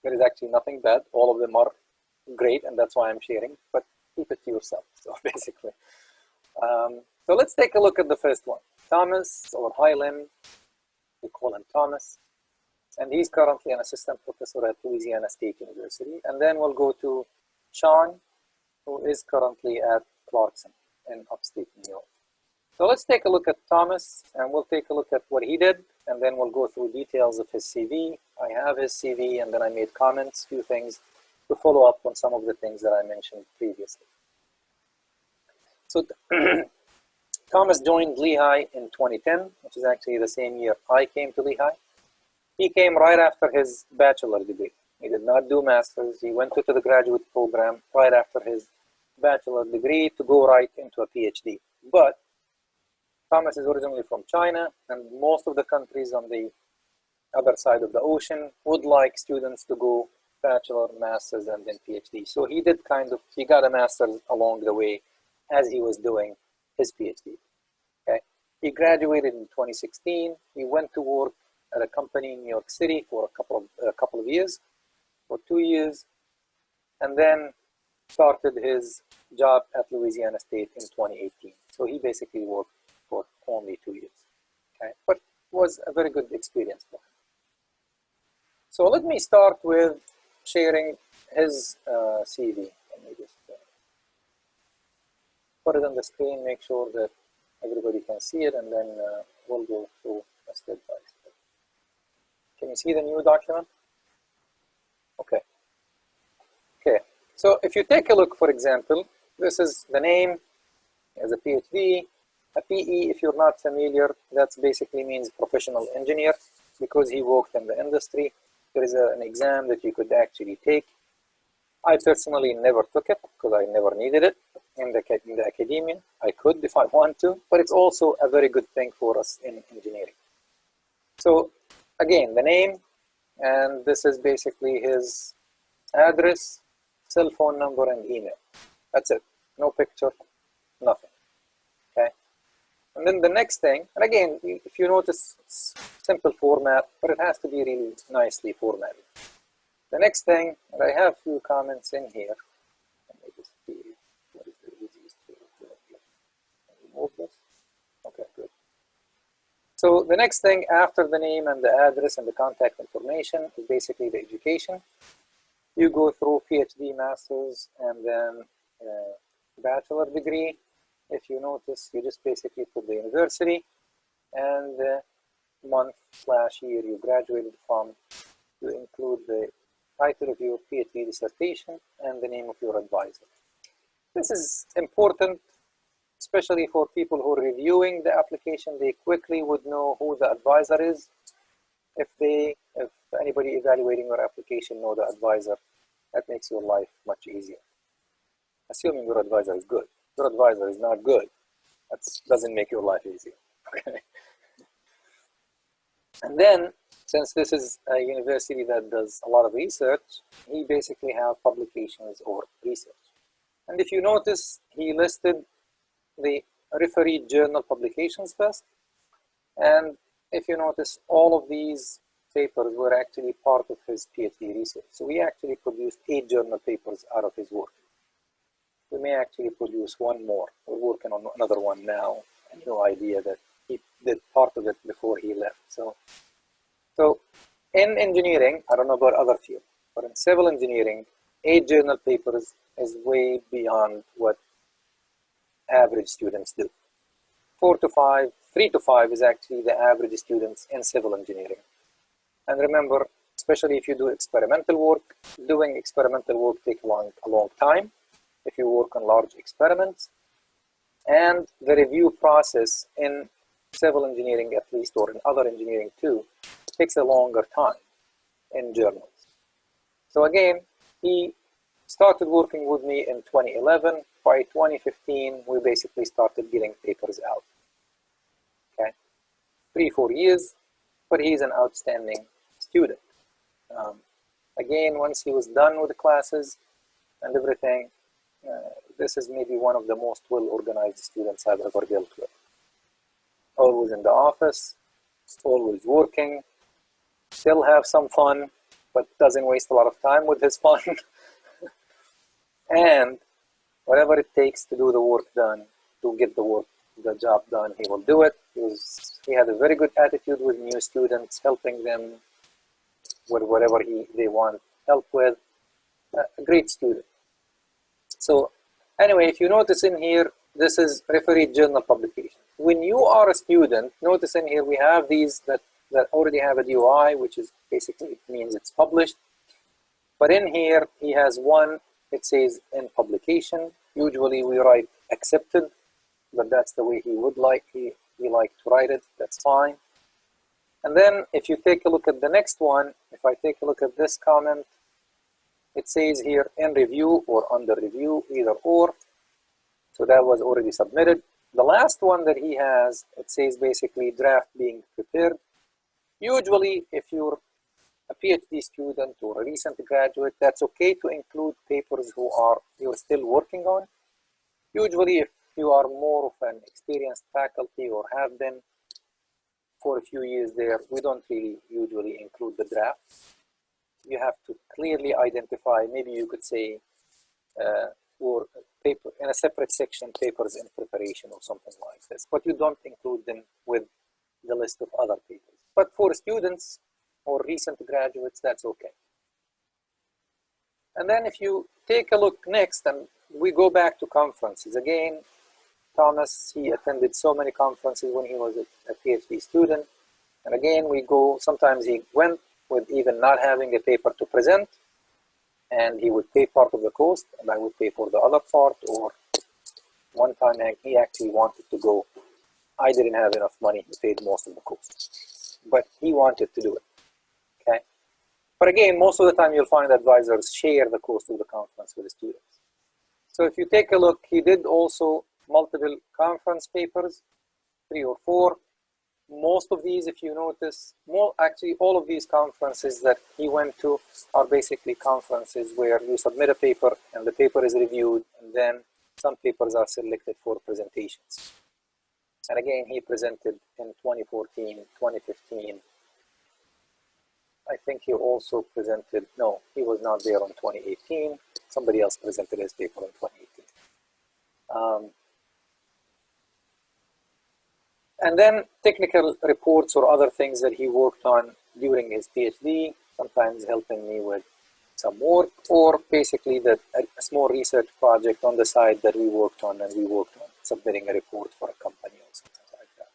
Speaker 1: there is actually nothing bad. All of them are great, and that's why I'm sharing, but keep it to yourself, so basically. So let's take a look at the first one. Thomas, or Hyland, we call him Thomas, and he's currently an assistant professor at Louisiana State University. And then we'll go to Sean, who is currently at Clarkson in upstate New York. So let's take a look at Thomas, and we'll take a look at what he did, and then we'll go through details of his CV. I have his CV, and then I made comments, few things, to follow up on some of the things that I mentioned previously. So Thomas joined Lehigh in 2010, which is actually the same year I came to Lehigh. He came right after his bachelor degree. He did not do master's. He went to the graduate program right after his bachelor degree to go right into a PhD. But Thomas is originally from China, and most of the countries on the other side of the ocean would like students to go bachelor, master's, and then PhD. So he did he got a master's along the way as he was doing his PhD. Okay, he graduated in 2016. He went to work at a company in New York City for a couple of years, for 2 years, and then started his job at Louisiana State in 2018. So he basically worked for only 2 years. Okay, but it was a very good experience for him. So let me start with sharing his CV. Let me just put it on the screen, make sure that everybody can see it, and then we'll go through a step by step. Can you see the new document? Okay. Okay. So if you take a look, for example, this is the name as a PhD. A PE, if you're not familiar, that basically means professional engineer, because he worked in the industry. There is an exam that you could actually take. I personally never took it because I never needed it in the academia. I could if I want to, but it's also a very good thing for us in engineering. So again, the name, and this is basically his address, cell phone number, and email. That's it. No picture, nothing. Okay. And then the next thing, and again, if you notice, it's simple format, but it has to be really nicely formatted. The next thing, and I have a few comments in here. Let me just see what is the easiest way to do it here. Remove this. Okay, good. So the next thing after the name and the address and the contact information is basically the education. You go through PhD, master's, and then bachelor degree. If you notice, you just basically put the university and the month/year you graduated from. You include the title of your PhD dissertation and the name of your advisor. This is important, especially for people who are reviewing the application. They quickly would know who the advisor is. If anybody evaluating your application know the advisor, that makes your life much easier. Assuming your advisor is good. If your advisor is not good, that doesn't make your life easier. Okay. And then, since this is a university that does a lot of research, he basically have publications or research. And if you notice, he listed the refereed journal publications first. And if you notice, all of these papers were actually part of his PhD research. So we actually produced 8 journal papers out of his work. We may actually produce one more. We're working on another one now. I have no idea that he did part of it before he left. So In engineering, I don't know about other fields, but in civil engineering, 8 journal papers is way beyond what average students do. 4 to 5, 3 to 5 is actually the average students in civil engineering. And remember, especially if you do experimental work, doing experimental work takes a long time if you work on large experiments. And the review process in civil engineering at least, or in other engineering too, takes a longer time in journals. So again, he started working with me in 2011. By 2015, we basically started getting papers out. Okay, 3-4 years, but he's an outstanding student. Again, once he was done with the classes and everything, this is maybe one of the most well-organized students I've ever dealt with. Always in the office, always working, still have some fun, but doesn't waste a lot of time with his fun. And whatever it takes to do the work done, to get the job done, he will do it. He had a very good attitude with new students, helping them with whatever they want help with. A great student. So anyway, if you notice in here, this is referee journal publication. When you are a student, notice in here we have these that already have a DOI, which is basically means it's published. But in here, he has one, it says in publication. Usually we write accepted, but that's the way he would like, he liked to write it, that's fine. And then if you take a look at the next one, if I take a look at this comment, it says here in review or under review, either or. So that was already submitted. The last one that he has, it says basically draft being prepared. Usually, if you're a PhD student or a recent graduate, that's okay to include papers you're still working on. Usually, if you are more of an experienced faculty or have been for a few years there, we don't really usually include the draft. You have to clearly identify, maybe you could say, or paper in a separate section, papers in preparation or something like this, but you don't include them with the list of other papers. But for students or recent graduates, that's okay. And then if you take a look next, and we go back to conferences again, Thomas, he attended so many conferences when he was a PhD student. And again, we go, sometimes he went with even not having a paper to present, and he would pay part of the cost, and I would pay for the other part. Or one time he actually wanted to go. I didn't have enough money, he paid most of the cost, but he wanted to do it, okay? But again, most of the time you'll find advisors share the cost of the conference with the students. So if you take a look, he did also multiple conference papers, 3 or 4. Most of these, if you notice, actually all of these conferences that he went to are basically conferences where you submit a paper and the paper is reviewed, and then some papers are selected for presentations. And again, he presented in 2014, 2015. I think he also presented, no, he was not there in 2018. Somebody else presented his paper in 2018. And then technical reports or other things that he worked on during his PhD, sometimes helping me with some work, or basically a small research project on the side that we worked on, and we worked on submitting a report for a company or something like that.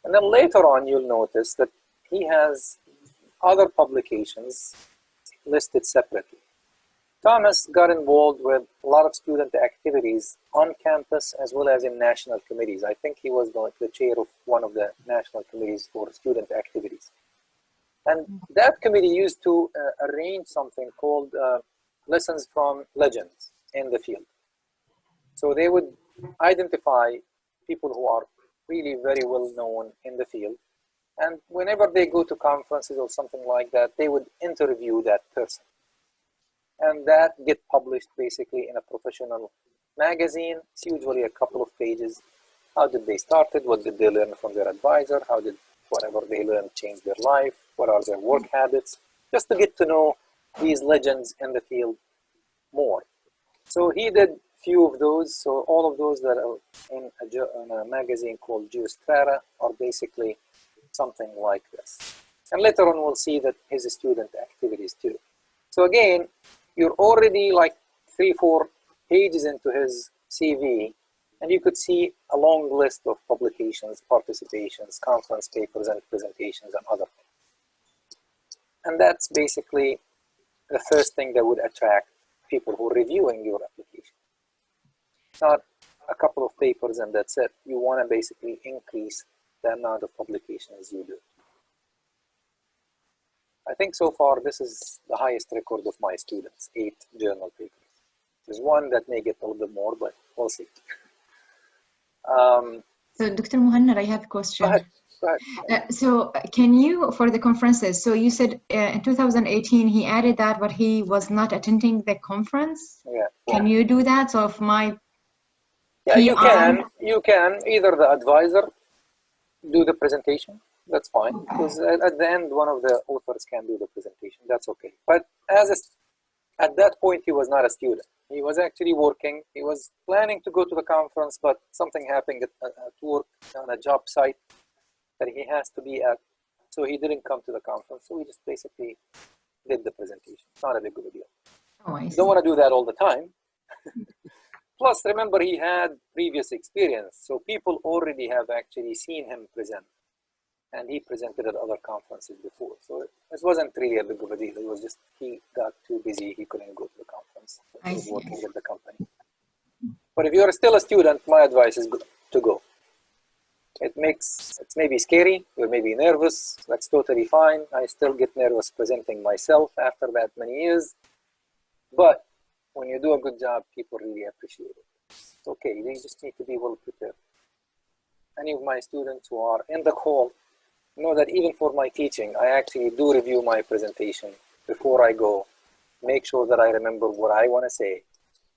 Speaker 1: And then later on, you'll notice that he has other publications listed separately. Thomas got involved with a lot of student activities on campus as well as in national committees. I think he was the chair of one of the national committees for student activities. And that committee used to arrange something called Lessons from Legends in the field. So they would identify people who are really very well known in the field. And whenever they go to conferences or something like that, they would interview that person. And that get published basically in a professional magazine. It's usually a couple of pages. How did they start it? What did they learn from their advisor? How did whatever they learned change their life? What are their work habits? Just to get to know these legends in the field more. So he did few of those. So all of those that are in a magazine called Geostrata are basically something like this. And later on, we'll see that his student activities too. So again, you're already like 3-4 pages into his CV, and you could see a long list of publications, participations, conference papers, and presentations, and other things. And that's basically the first thing that would attract people who are reviewing your application. It's not a couple of papers and that's it. You want to basically increase the amount of publications you do. I think so far this is the highest record of my students, 8 journal papers. There's one that may get a little bit more, but we'll see.
Speaker 5: So Dr. Muhannar, I have a question.
Speaker 1: Go ahead. Go ahead.
Speaker 5: So can you, for the conferences, so you said in 2018 he added that, but he was not attending the conference.
Speaker 1: Yeah.
Speaker 5: Can you do that? So if my
Speaker 1: Yeah, you can either the advisor do the presentation, that's fine, because at the end one of the authors can do the presentation, that's okay. But at that point he was not a student, he was actually working, he was planning to go to the conference, but something happened at work on a job site that he has to be at, so he didn't come to the conference, so we just basically did the presentation. It's not a big of a deal.
Speaker 5: Oh, I see.
Speaker 1: Don't want to do that all the time. Plus, remember, he had previous experience, so people already have actually seen him present, and he presented at other conferences before. So it wasn't really a big of a deal. It was just he got too busy, he couldn't go to the conference. He was working at the company. But if you're still a student, my advice is to go. It's maybe scary, you're maybe nervous, that's totally fine. I still get nervous presenting myself after that many years, but when you do a good job, people really appreciate it. It's okay, they just need to be well prepared. Any of my students who are in the call know that even for my teaching, I actually do review my presentation before I go, make sure that I remember what I want to say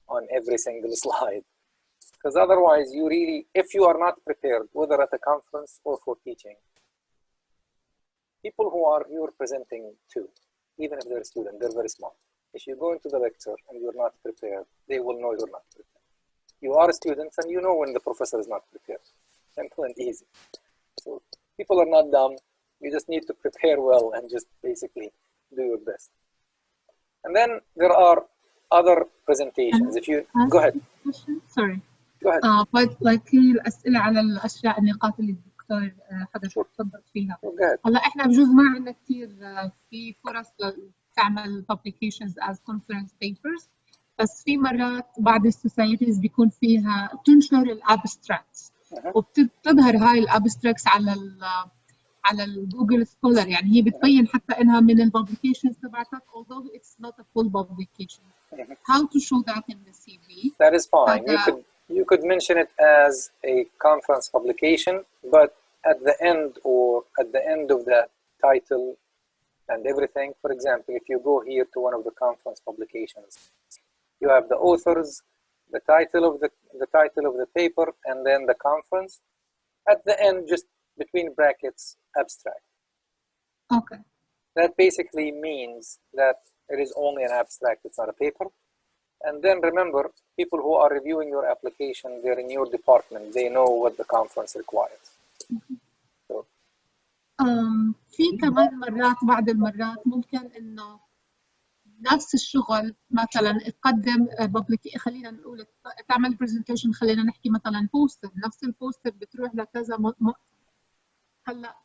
Speaker 1: on every single slide. Because otherwise, you really, if you are not prepared, whether at a conference or for teaching, people who are you're presenting to, even if they're a student, they're very smart. If you go into the lecture and you're not prepared, they will know you're not prepared. You are students and you know when the professor is not prepared. Simple and easy. So people are not dumb. You just need to prepare well and just basically do your best. And then there are other presentations. If you go ahead.
Speaker 3: Sorry.
Speaker 1: Go ahead.
Speaker 3: like هي الأسئلة على الأشياء النقاط اللي الدكتور حضرتك تفضل فيها. هلا إحنا بجوز ما عندنا كثير في فرص تعمل publications as conference papers، بس في مرات بعض السوسايتيز بيكون فيها تنشر الابستراكتس وبتظهر هاي الابستراكتس على الجوجل سكولر، يعني هي بتبين حتى انها من الببليكيشنز تبعتك although it's not a full publication. How to show that in the CV?
Speaker 1: That is fine. You could mention it as a conference publication, but at the end of the title and everything, for example, if you go here to one of the conference publications, you have the authors, the title of the paper, and then the conference. At the end, just between brackets, abstract.
Speaker 3: Okay.
Speaker 1: That basically means that it is only an abstract, it's not a paper. And then remember, people who are reviewing your application, they're in your department, they know what the conference requires. So.
Speaker 3: في كمان بعض المرات ممكن إنه نفس الشغل مثلا تقدم خلينا نقول تعمل presentation، خلينا نحكي مثلا بوستر، نفس البوستر بتروح لكذا هلا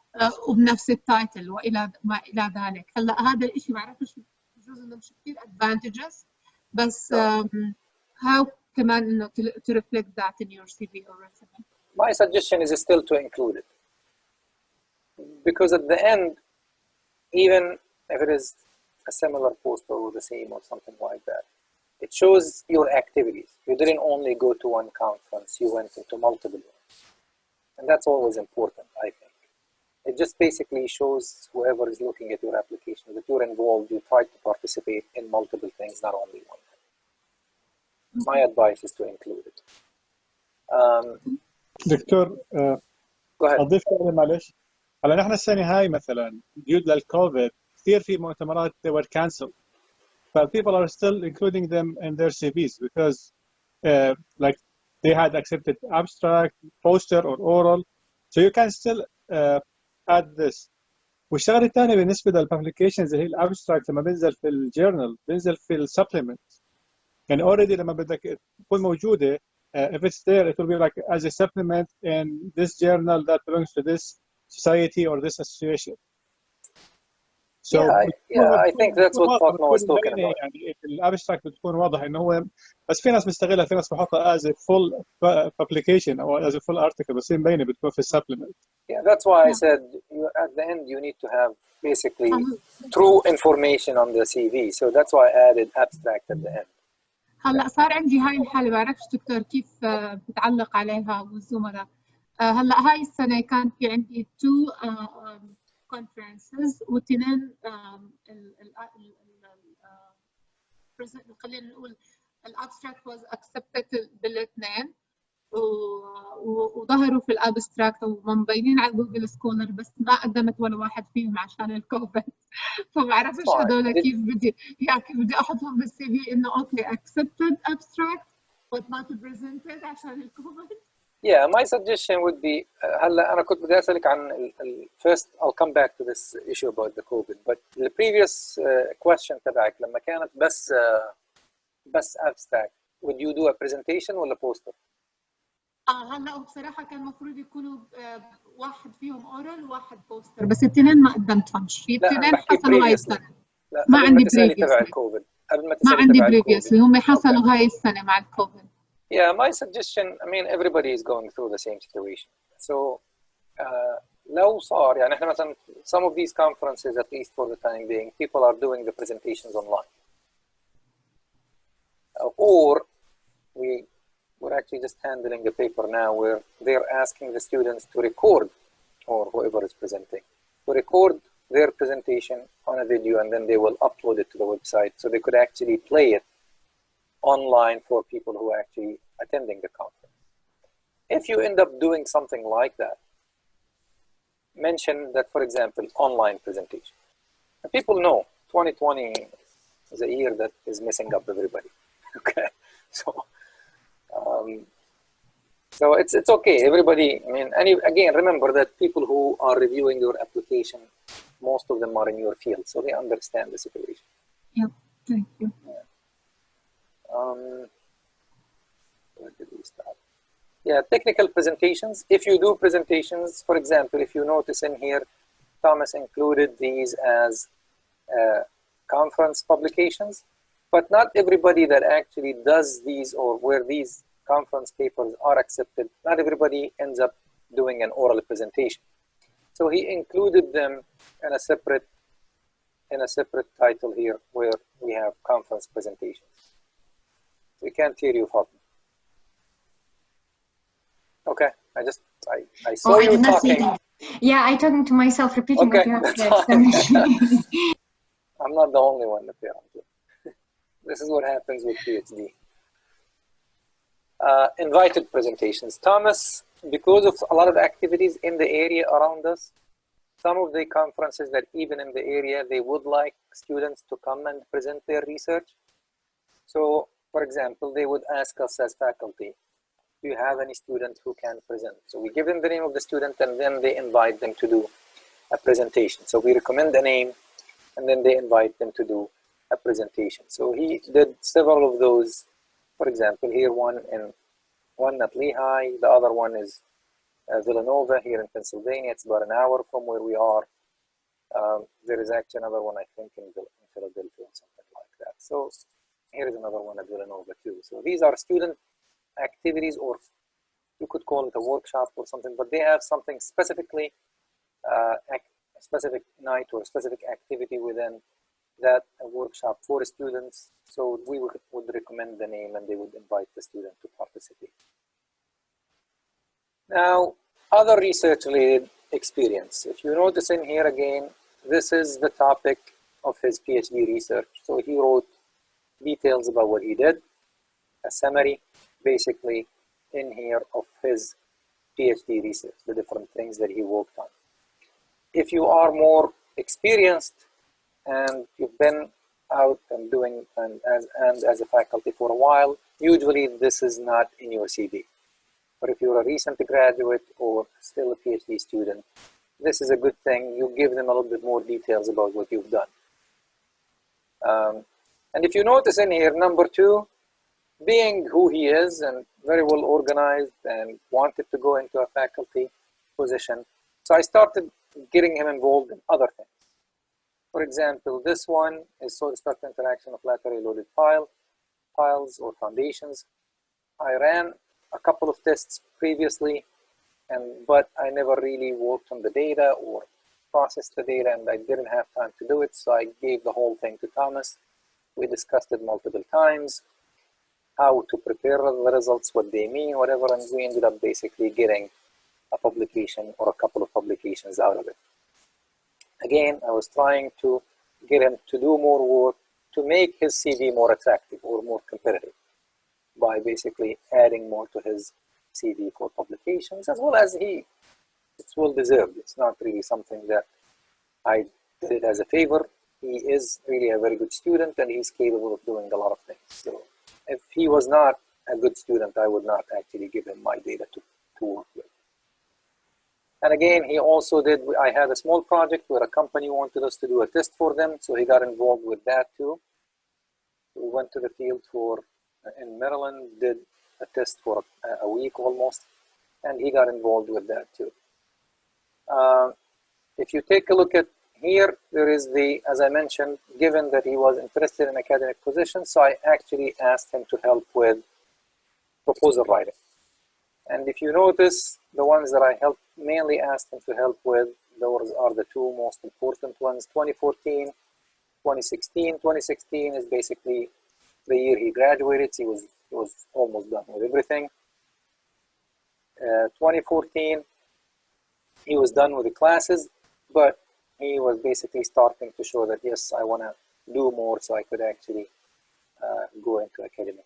Speaker 3: وبنفس التايتل والى ما الى ذلك. هلا هذا الشيء بعرفش بجوز انه مش كثير advantages، بس how كمان انه to reflect that in your CV or resume.
Speaker 1: My suggestion is still to include it, because at the end, even if it is a similar poster or the same or something like that, it shows your activities. You didn't only go to one conference, you went into multiple ones. And that's always important, I think. It just basically shows whoever is looking at your application that you're involved, you try to participate in multiple things, not only one thing. My advice is to include it.
Speaker 2: دكتور
Speaker 1: Go ahead.
Speaker 2: أضيف كلمة معلش. هلا نحن السنة هاي مثلا due للكوفيد كثير في مؤتمرات they were cancelled. But people are still including them in their CVs because like they had accepted abstract, poster or oral. So you can still add this. والشغله الثانيه بالنسبه للببليكيشنز اللي هي الابستراكت لما بينزل في الجورنال بينزل في السبلمنت يعني اوريدي لما بدك تكون موجوده if it's there it will be like as a supplement in this journal that belongs to this society or this association. So
Speaker 1: I think that's what Fatma was talking about.
Speaker 2: يعني الابستراكت بتكون واضحه انه هو بس في ناس بيستغلها في ناس بحطها as a full publication or as a full article بس هي مبينه بتكون في السبلمنت.
Speaker 1: Yeah, that's why I said at the end you need to have basically true information on the CV. So that's why I added abstract at the end.
Speaker 3: هلا صار عندي هاي الحالة بعرفش دكتور كيف بتعلق عليها والزملاء. هلا هاي السنة كان في عندي 2 conferences واثنين خلينا نقول الابستراكت was accepted بالاثنين وظهروا في الابستراكت ومبينين على جوجل سكولر بس ما قدمت ولا واحد فيهم عشان الكوفيد فما بعرفش هذول كيف بدي احطهم بالسي في انه اوكي accepted abstract but not presented عشان الكوفيد.
Speaker 1: Yeah, my suggestion would be هلا أنا كنت بدي أسألك عن first I'll come back to this issue about the COVID but the previous question تبعك لما كانت بس abstract would you do a presentation ولا poster؟
Speaker 3: هلا بصراحة كان المفروض يكونوا واحد فيهم اورال وواحد بوستر بس الاثنين ما قدمتهمش في اثنين حصلوا هاي السنة.
Speaker 1: ما عندي بريفيوس
Speaker 3: ما عندي بريفيوس هم حصلوا هاي السنة مع الكوفيد.
Speaker 1: Yeah, my suggestion, I mean, everybody is going through the same situation. So, لو صار يعني إحنا مثلا some of these conferences, at least for the time being, people are doing the presentations online. Or we're actually just handling a paper now where they're asking the students to record, or whoever is presenting, to record their presentation on a video and then they will upload it to the website so they could actually play it online for people who are actually attending the conference. If you end up doing something like that, mention that, for example, online presentation. And people know 2020 is a year that is messing up everybody. Okay, so it's okay. Everybody, I mean, and again, remember that people who are reviewing your application, most of them are in your field, so they understand the situation.
Speaker 3: Yeah, thank you.
Speaker 1: Yeah. Where did we start? Yeah, technical presentations. If you do presentations, for example, if you notice in here, Thomas included these as conference publications, but not everybody that actually does these or where these conference papers are accepted, not everybody ends up doing an oral presentation. So he included them in a separate title here where we have conference presentations. We can't hear you, Fatma. Okay, I saw you talking.
Speaker 5: Yeah, I talking to myself, repeating
Speaker 1: okay,
Speaker 5: what you have said.
Speaker 1: I'm not the only one apparently. This is what happens with PhD. Invited presentations. Thomas, because of a lot of activities in the area around us, some of the conferences that even in the area, they would like students to come and present their research. So, for example, they would ask us as faculty, do you have any student who can present? So we give them the name of the student and then they invite them to do a presentation. So we recommend a name and then they invite them to do a presentation. So he did several of those. For example, here one at Lehigh, the other one is Villanova here in Pennsylvania. It's about an hour from where we are. There is actually another one, I think, in Philadelphia or something like that. So here is another one at Villanova too. So these are student activities, or you could call it a workshop or something, but they have something specifically, a specific night or a specific activity within that workshop for students. So we would recommend the name and they would invite the student to participate. Now, other research-related experience. If you notice in here again, this is the topic of his PhD research. So he wrote details about what he did, a summary basically in here of his PhD research, the different things that he worked on. If you are more experienced and you've been out and doing and as a faculty for a while, usually this is not in your CV. But if you're a recent graduate or still a PhD student, this is a good thing. You give them a little bit more details about what you've done. And if you notice in here, number 2, being who he is and very well organized and wanted to go into a faculty position, so I started getting him involved in other things. For example, this one is source-structure interaction of laterally loaded files or foundations. I ran a couple of tests previously, but I never really worked on the data or processed the data, and I didn't have time to do it, so I gave the whole thing to Thomas. We discussed it multiple times, how to prepare the results, what they mean, whatever, and we ended up basically getting a publication or a couple of publications out of it. Again, I was trying to get him to do more work to make his CV more attractive or more competitive by basically adding more to his CV for publications, as well as it's well deserved. It's not really something that I did it as a favor. He is really a very good student and he's capable of doing a lot of things. So if he was not a good student, I would not actually give him my data to work with. And again, he also I had a small project where a company wanted us to do a test for them, so he got involved with that too. We went to the field in Maryland, did a test for a week almost, and he got involved with that too. If you take a look at here, there is as I mentioned, given that he was interested in academic positions, so I actually asked him to help with proposal writing. And if you notice, the ones that I mainly asked him to help with, those are the 2 most important ones, 2014, 2016. 2016 is basically the year he graduated. He was almost done with everything. 2014, he was done with the classes, but he was basically starting to show that, yes, I want to do more so I could actually go into academic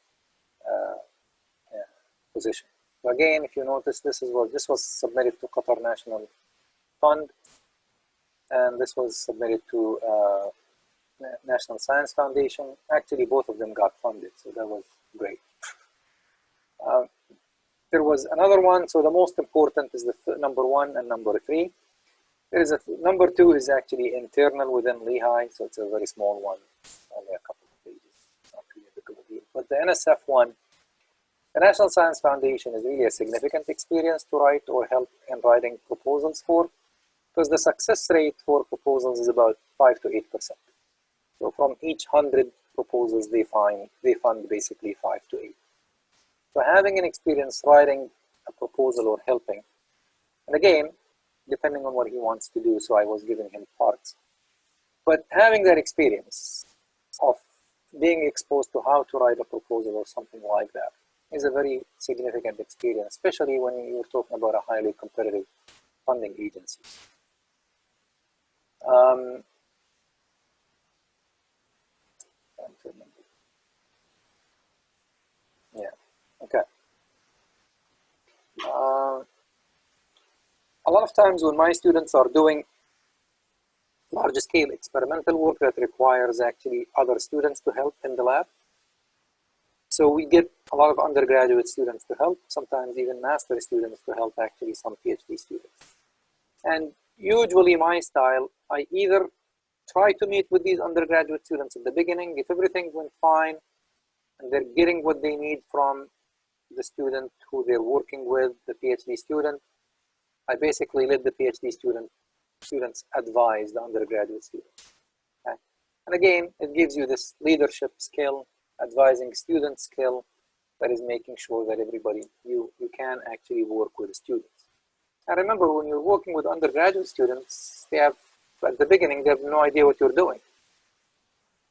Speaker 1: position. So again, if you notice, this was submitted to Qatar National Fund, and this was submitted to National Science Foundation. Actually, both of them got funded, so that was great. There was another one, so the most important is the number 1 and number 3. There is number 2 is actually internal within Lehigh, so it's a very small one, only a couple of pages, not really a big of a deal. But the NSF one, the National Science Foundation, is really a significant experience to write or help in writing proposals for, because the success rate for proposals is about 5 to 8%. So from each 100 proposals, they fund basically 5 to 8. So having an experience writing a proposal or helping, and again, depending on what he wants to do, so I was giving him parts. But having that experience of being exposed to how to write a proposal or something like that is a very significant experience, especially when you're talking about a highly competitive funding agency. Yeah, okay. A lot of times when my students are doing large scale experimental work that requires actually other students to help in the lab, so we get a lot of undergraduate students to help, sometimes even master students to help actually some PhD students. And usually my style, I either try to meet with these undergraduate students at the beginning. If everything went fine and they're getting what they need from the student who they're working with, the PhD student, I basically let the PhD students advise the undergraduate students. Okay? And again, it gives you this leadership skill, advising student skill, that is making sure that everybody, you can actually work with the students. And remember, when you're working with undergraduate students, they have, at the beginning, they have no idea what you're doing.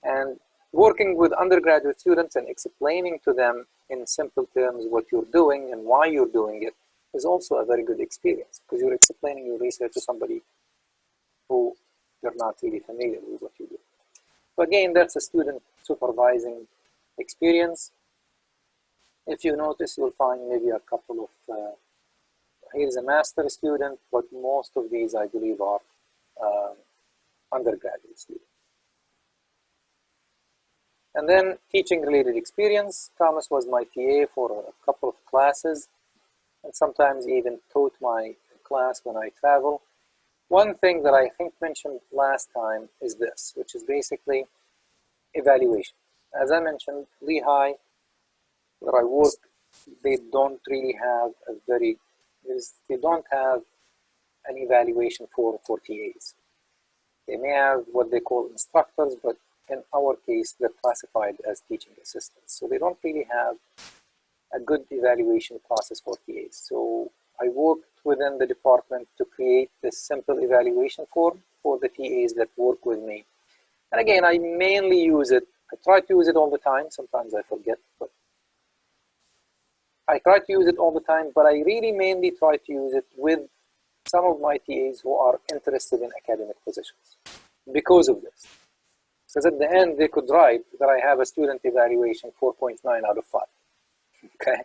Speaker 1: And working with undergraduate students and explaining to them in simple terms what you're doing and why you're doing it is also a very good experience, because you're explaining your research to somebody who they're not really familiar with what you do. So again, that's a student supervising experience. If you notice, you'll find maybe a couple of, here's a master student, but most of these, I believe, are undergraduate students. And then teaching related experience. Thomas was my TA for a couple of classes, and sometimes even taught my class when I travel. one thing that I think mentioned last time is this, which is basically evaluation. As I mentioned, Lehigh, where I work, they don't really have they don't have an evaluation for TAs. They may have what they call instructors, but in our case, they're classified as teaching assistants. So they don't really have a good evaluation process for TAs. So I worked within the department to create this simple evaluation form for the TAs that work with me. And again, I mainly use it. I try to use it all the time. Sometimes I forget, but I try to use it all the time, but I really mainly try to use it with some of my TAs who are interested in academic positions because of this. Because at the end, they could write that I have a student evaluation 4.9 out of 5, okay?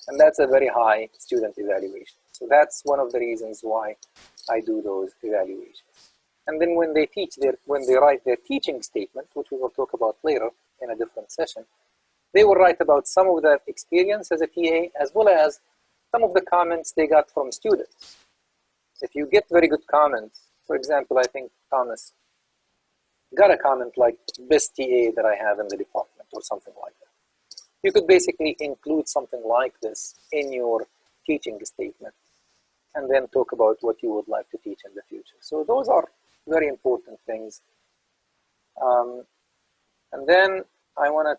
Speaker 1: And that's a very high student evaluation. So that's one of the reasons why I do those evaluations. And then when they when they write their teaching statement, which we will talk about later in a different session, they will write about some of their experience as a TA, as well as some of the comments they got from students. If you get very good comments, for example, I think Thomas got a comment like best TA that I have in the department or something like that. You could basically include something like this in your teaching statement and then talk about what you would like to teach in the future. So those are very important things. And then I want to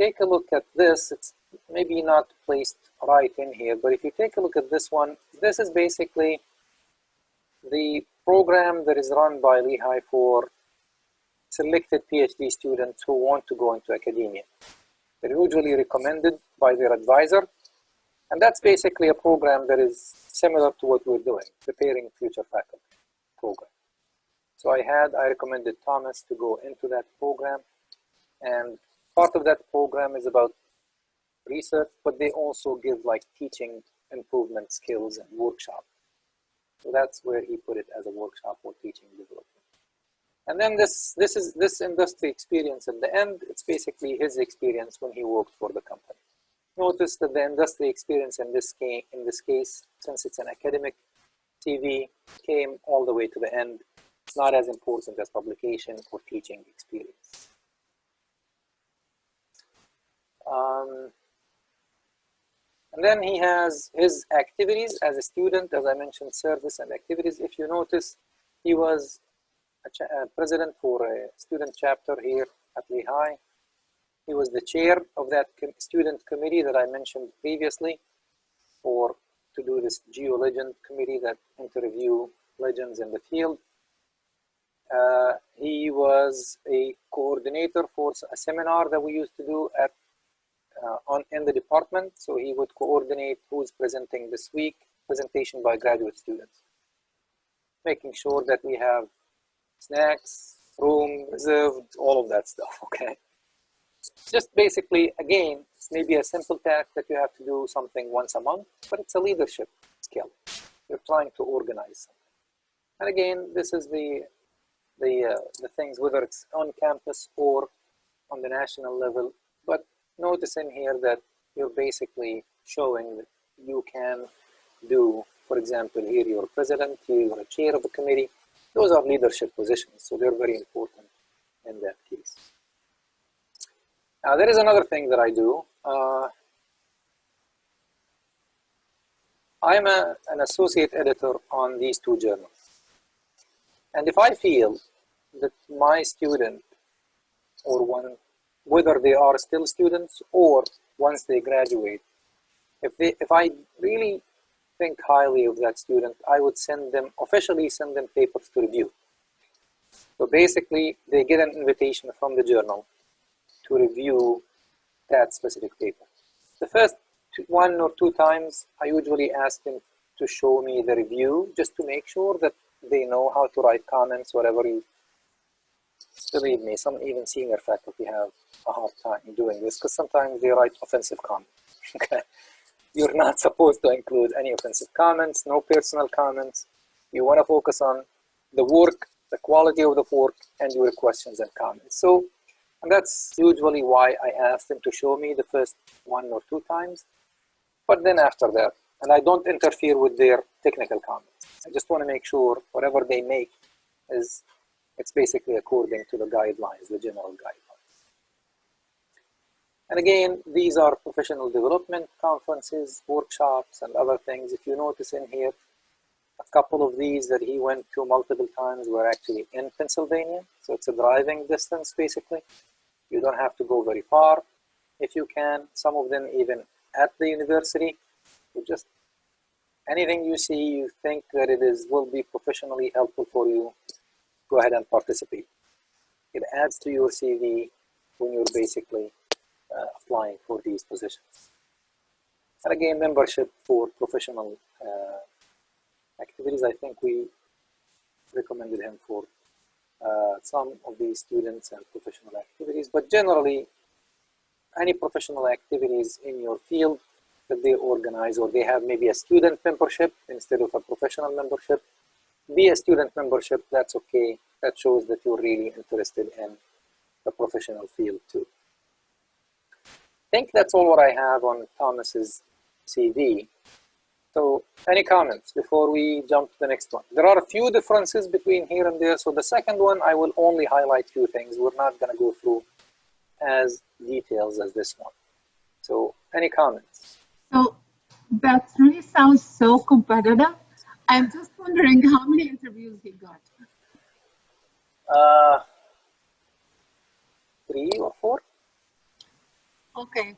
Speaker 1: take a look at this. It's maybe not placed right in here, but if you take a look at this one, this is basically the program that is run by Lehigh for selected PhD students who want to go into academia. They're usually recommended by their advisor, and that's basically a program that is similar to what we're doing, preparing future faculty program. So I recommended Thomas to go into that program, and part of that program is about research, but they also give like teaching improvement skills and workshop. So that's where he put it, as a workshop for teaching development. And then this industry experience at the end, it's basically his experience when he worked for the company. Notice that the industry experience in this case, since it's an academic CV, came all the way to the end. It's not as important as publication or teaching experience. And then he has his activities as a student, as I mentioned, service and activities. If you notice, he was a president for a student chapter here at Lehigh. He was the chair of that student committee that I mentioned previously, to do this GeoLegend committee that interview legends in the field. He was a coordinator for a seminar that we used to do in the department. So he would coordinate who's presenting this week, presentation by graduate students, making sure that we have snacks, room reserved, all of that stuff, okay? Just basically, again, it's maybe a simple task that you have to do something once a month, but it's a leadership skill. You're trying to organize something. And again, this is the things, whether it's on campus or on the national level, but notice in here that you're basically showing that you can do, for example, here you're president, here you're a chair of the committee. Those are leadership positions, so they're very important in that case. Now, there is another thing that I do. I'm an associate editor on these two journals. And if I feel that my student, or whether they are still students or once they graduate, if I really think highly of that student, I would officially send them papers to review. So basically, they get an invitation from the journal to review that specific paper. The first 1 or 2 times, I usually ask them to show me the review just to make sure that they know how to write comments, whatever you. Believe me, some even senior faculty have a hard time doing this because sometimes they write offensive comments. Okay? You're not supposed to include any offensive comments, no personal comments. You want to focus on the work, the quality of the work, and your questions and comments. So, and that's usually why I ask them to show me the first 1 or 2 times. But then after that, And I don't interfere with their technical comments. I just want to make sure whatever they make it's basically according to the guidelines, the general guidelines. And again, these are professional development conferences, workshops, and other things. If you notice in here, a couple of these that he went to multiple times were actually in Pennsylvania. So it's a driving distance, basically. You don't have to go very far if you can. Some of them even at the university. You just, anything you see, you think that will be professionally helpful for you, go ahead and participate. It adds to your CV when you're basically applying for these positions. And again, membership for professional activities. I think we recommended him for some of these students and professional activities, but generally any professional activities in your field that they organize, or they have maybe a student membership instead of a professional membership, be a student membership, that's okay. That shows that you're really interested in the professional field too. I think that's all what I have on Thomas's CV. So any comments before we jump to the next one? There are a few differences between here and there. So the second one, I will only highlight few things. We're not going to go through as details as this one. So any comments?
Speaker 3: So that really sounds so competitive. I'm just wondering how many interviews he got.
Speaker 1: 3 or 4.
Speaker 3: Okay,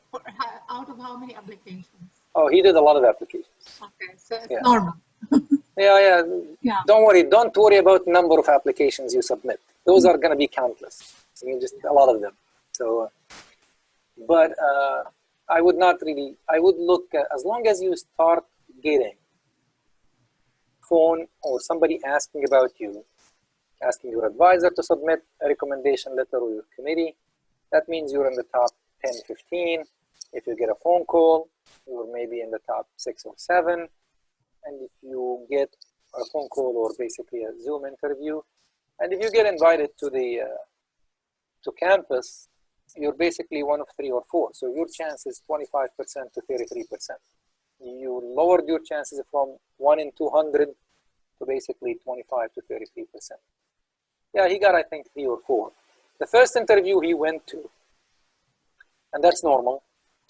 Speaker 3: out of how many applications?
Speaker 1: Oh, he did a lot of applications.
Speaker 3: Okay, so it's normal.
Speaker 1: Yeah. Don't worry about number of applications you submit. Those are going to be countless. I mean, just a lot of them. So, but I would not really, I would look at, as long as you start getting phone or somebody asking about you, asking your advisor to submit a recommendation letter or your committee, that means you're in the top 10, 15. If you get a phone call, you're maybe in the top 6 or 7. And if you get a phone call or basically a Zoom interview, and if you get invited to the to campus, you're basically one of 3 or 4. So your chance is 25% to 33%. You lowered your chances from 1 in 200 to basically 25 to 33%. Yeah, he got, I think, 3 or 4. The first interview he went to, and that's normal.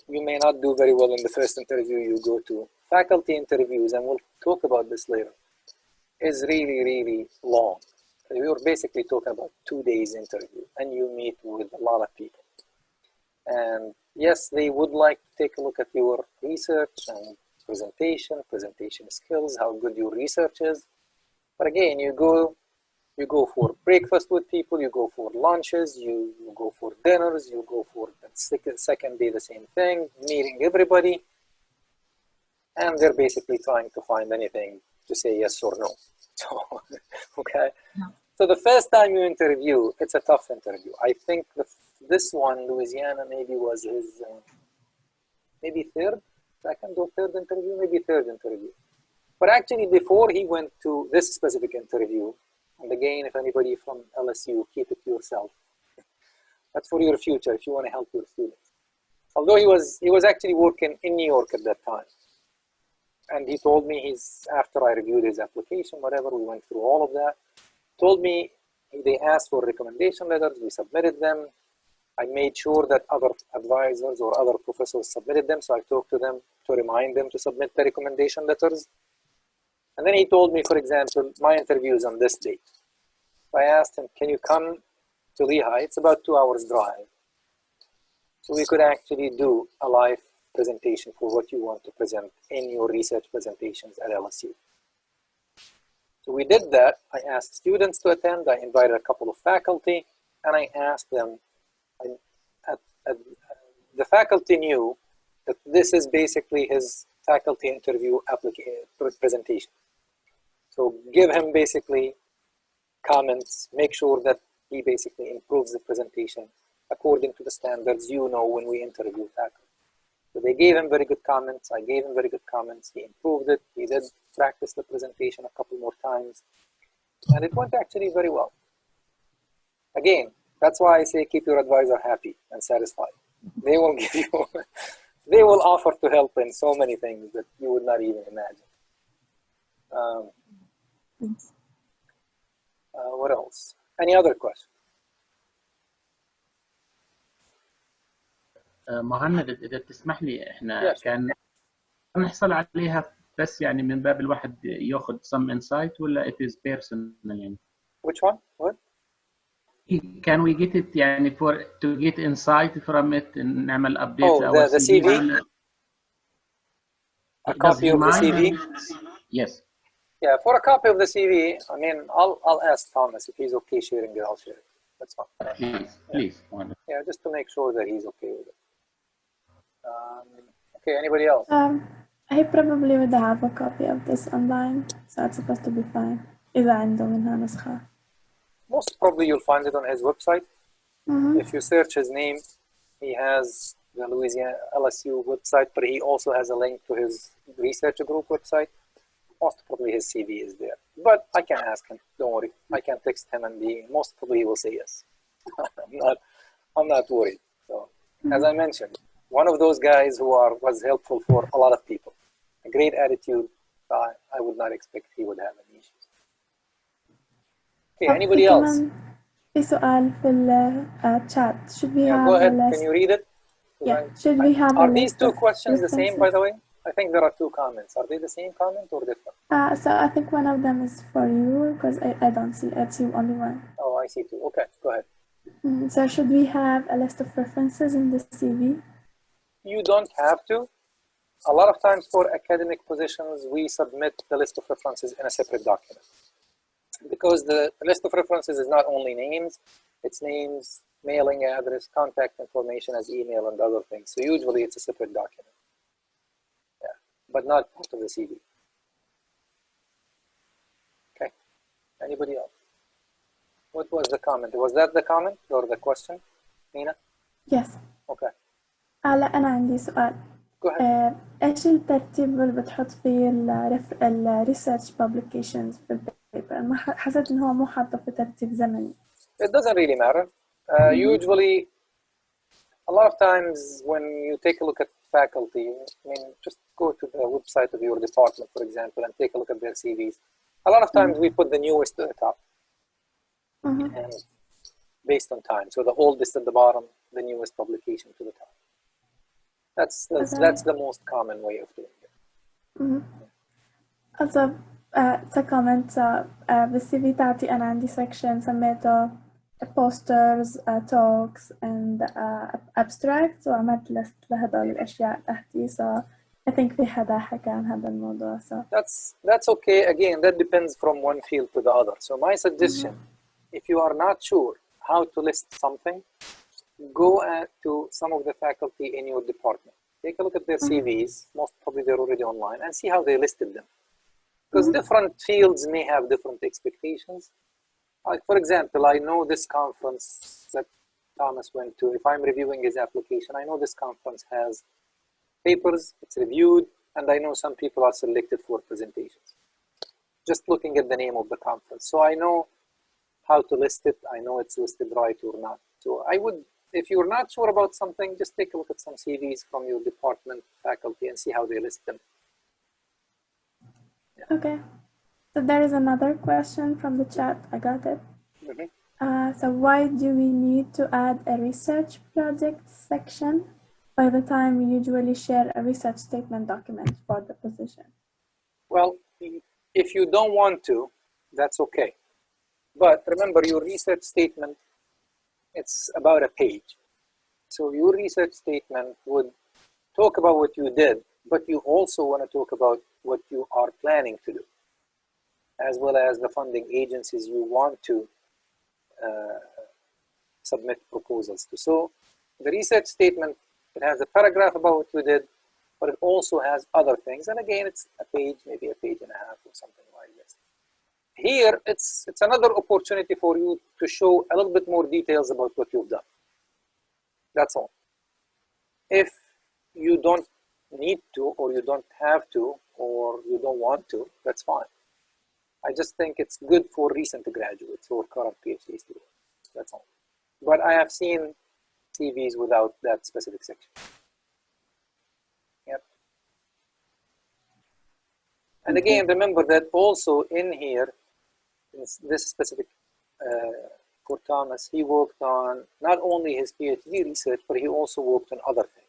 Speaker 1: You may not do very well in the first interview you go to. Faculty interviews, and we'll talk about this later, is really, really long. We were basically talking about 2 days interview, and you meet with a lot of people. And yes, they would like to take a look at your research and presentation skills, how good your research is. But again, you go for breakfast with people, you go for lunches, you go for dinners, you go for the second day the same thing, meeting everybody. And they're basically trying to find anything to say yes or no. So, okay. Yeah. So the first time you interview, it's a tough interview. I think this one, Louisiana, maybe was his maybe second or third interview, maybe third interview. But actually, before he went to this specific interview, and again, if anybody from LSU, keep it to yourself. That's for your future if you want to help your students. Although he was actually working in New York at that time. And he told me after I reviewed his application, whatever, we went through all of that, told me they asked for recommendation letters, we submitted them. I made sure that other advisors or other professors submitted them, so I talked to them to remind them to submit the recommendation letters. And then he told me, for example, my interview is on this date. So I asked him, can you come to Lehigh? It's about 2 hours drive. So we could actually do a live presentation for what you want to present in your research presentations at LSU. So we did that. I asked students to attend. I invited a couple of faculty, and I asked them, the faculty knew that this is basically his faculty interview presentation. So give him basically comments, make sure that he basically improves the presentation according to the standards when we interview faculty. So they gave him very good comments. I gave him very good comments. He improved it. He did practice the presentation a couple more times. And it went actually very well. Again, that's why I say keep your advisor happy and satisfied. They will give you they will offer to help in so many things that you would not even imagine. What else? Any other questions?
Speaker 4: مهند إذا تسمح لي إحنا كان نحصل عليها بس يعني من باب الواحد يأخذ some insight ولا it is personal يعني.
Speaker 1: Which one? What?
Speaker 4: Can we get it يعني to get insight from it نعمل update
Speaker 1: Oh,
Speaker 4: our
Speaker 1: the CV? A copy of the CV?
Speaker 4: Yes.
Speaker 1: Yeah, for a copy of the CV, I mean, I'll ask Thomas if he's okay sharing it. I'll share it. That's fine.
Speaker 4: Please.
Speaker 1: Yeah, just to make sure that he's okay with it. Okay, anybody else?
Speaker 6: He probably would have a copy of this online, so it's supposed to be fine. إذا عنده منها نسخة.
Speaker 1: Most probably you'll find it on his website. If you search his name, he has the Louisiana LSU website, but he also has a link to his research group website. Most probably his CV is there. But I can ask him, don't worry. I can text him and most probably he will say yes. I'm not worried. So, as I mentioned, one of those guys who was helpful for a lot of people. A great attitude. I would not expect he would have any issues. Okay, anybody else?
Speaker 6: في سؤال في الchat. Should we have
Speaker 1: go ahead.
Speaker 6: a list?
Speaker 1: Can you read it?
Speaker 6: Yeah. Should we have
Speaker 1: Are
Speaker 6: a
Speaker 1: these
Speaker 6: list
Speaker 1: two
Speaker 6: of
Speaker 1: questions the same, by the way? I think there are two comments. Are they the same comment or different?
Speaker 6: So I think one of them is for you because I don't see. I see only one.
Speaker 1: Oh, I see two. Okay, go ahead.
Speaker 6: So should we have a list of references in the CV?
Speaker 1: You don't have to. A lot of times for academic positions, we submit the list of references in a separate document. Because the list of references is not only names, it's names, mailing address, contact information as email and other things. So usually it's a separate document. Yeah, but not part of the CV. Okay, anybody else? What was the comment? Was that the comment or the question, Nina?
Speaker 6: Yes.
Speaker 1: Okay.
Speaker 6: هلا أنا عندي سؤال.
Speaker 1: Go ahead.
Speaker 6: إيش الترتيب اللي بتحط فيه ال research publications في البيبر؟ ما حسيت إن هو مو حاطه في ترتيب زمني.
Speaker 1: It doesn't really matter. Usually, a lot of times when you take a look at faculty, I mean, just go to the website of your department, for example, and take a look at their CVs. A lot of times we put the newest at the top, and based on time. So the oldest at the bottom, the newest publication to the top. That's the most common way of doing it.
Speaker 6: Also, comment بالCV تاعتي أنا عندي section سميته posters, talks and abstracts وعملت list لهدول الأشياء تحتي. So I think في حدا حكى عن هذا الموضوع. So
Speaker 1: that's okay. Again, that depends from one field to the other. So my suggestion, if you are not sure how to list something, go to some of the faculty in your department. Take a look at their CVs. Most probably they're already online, and see how they listed them. Because different fields may have different expectations. Like, for example, I know this conference that Thomas went to. If I'm reviewing his application, I know this conference has papers, it's reviewed, and I know some people are selected for presentations. Just looking at the name of the conference. So I know how to list it. I know it's listed right or not. So I would, if you're not sure about something, just take a look at some CVs from your department faculty and see how they list them. Yeah.
Speaker 6: Okay. So there is another question from the chat. I got it. So why do we need to add a research project section by the time we usually share a research statement document for the position?
Speaker 1: Well, if you don't want to, that's okay. But remember, your research statement, it's about a page. So your research statement would talk about what you did, but you also want to talk about what you are planning to do, as well as the funding agencies you want to submit proposals to. So the research statement, it has a paragraph about what you did, but it also has other things. And again, it's a page, maybe a page and a half or something like this. Here, it's another opportunity for you to show a little bit more details about what you've done. That's all. If you don't need to, or you don't have to, or you don't want to, that's fine. I just think it's good for recent graduates or current PhD students. That's all. But I have seen CVs without that specific section. And again, remember that also in here, in this specific for Thomas, he worked on not only his PhD research, but he also worked on other things.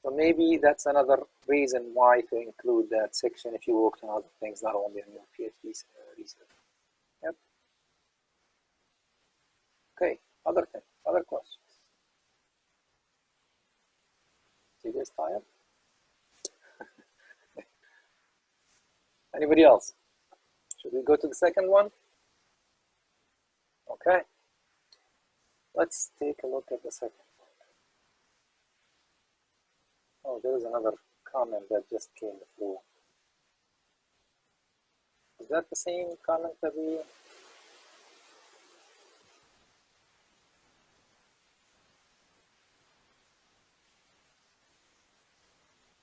Speaker 1: So maybe that's another reason why to include that section if you worked on other things, not only on your PhD research. Yep. Okay, other things, other questions. You guys tired? Anybody else? Should we go to the second one? Okay. Let's take a look at the second one. Oh, there is another comment that just came through. Is that the same comment that we...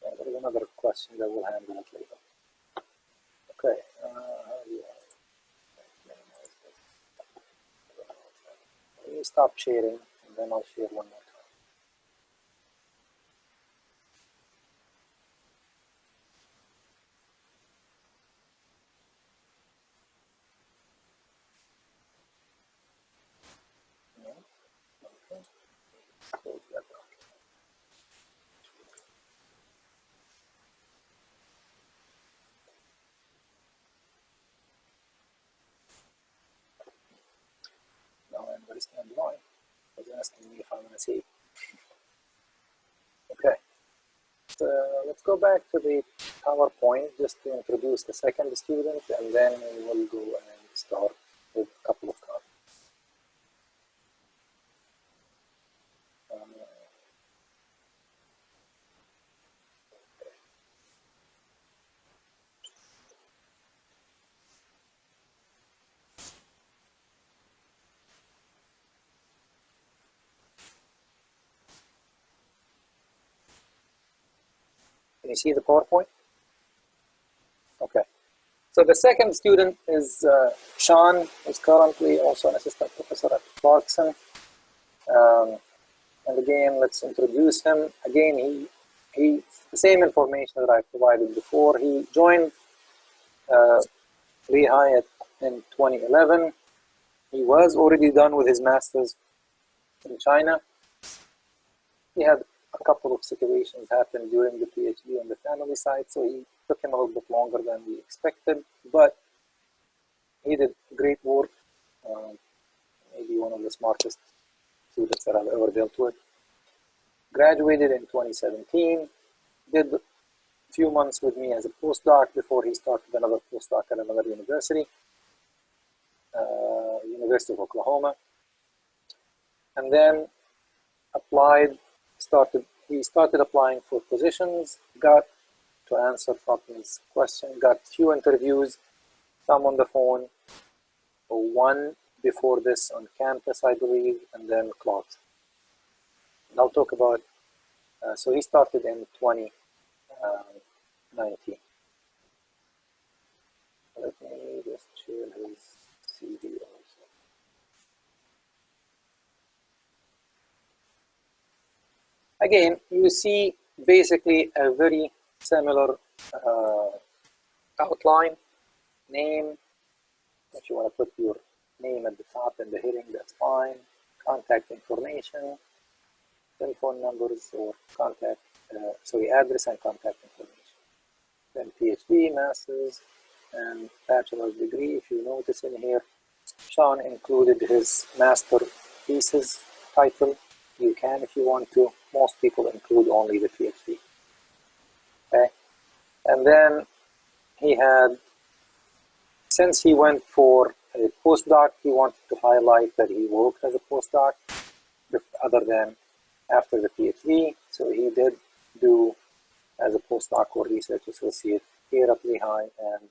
Speaker 1: Yeah, there is another question that we'll handle it later. Okay. Let me stop sharing and then I'll share one more time. Close that down. Now I understand why. I was asking me if I want to see. Okay. So let's go back to the PowerPoint just to introduce the second student, and then we will go and start with a couple of comments. Can you see the PowerPoint? Okay. So the second student is Sean, who's currently also an assistant professor at Clarkson. And again, let's introduce him. Again, he the same information that I provided before. He joined Lehigh in 2011. He was already done with his master's in China. He had a couple of situations happen during the PhD on the family side, so he took him a little bit longer than we expected, but he did great work. Maybe one of the smartest students that I've ever dealt with. Graduated in 2017, did a few months with me as a postdoc before he started another postdoc at another university, University of Oklahoma, and then he started applying for positions, got to answer Fatma's question, got few interviews, some on the phone, one before this on campus, I believe, and then Clarkson. And I'll talk about, so he started in 2019. Let me just share his CV also. Again, you see basically a very similar outline, name. If you want to put your name at the top and the heading, that's fine. Contact information, telephone numbers or contact, address and contact information. Then PhD, master's, and bachelor's degree. If you notice in here, Sean included his master thesis title. You can if you want to. Most people include only the PhD. Okay, and then he had, since he went for a postdoc, he wanted to highlight that he worked as a postdoc other than after the PhD. So he did do as a postdoc or research associate here at Lehigh and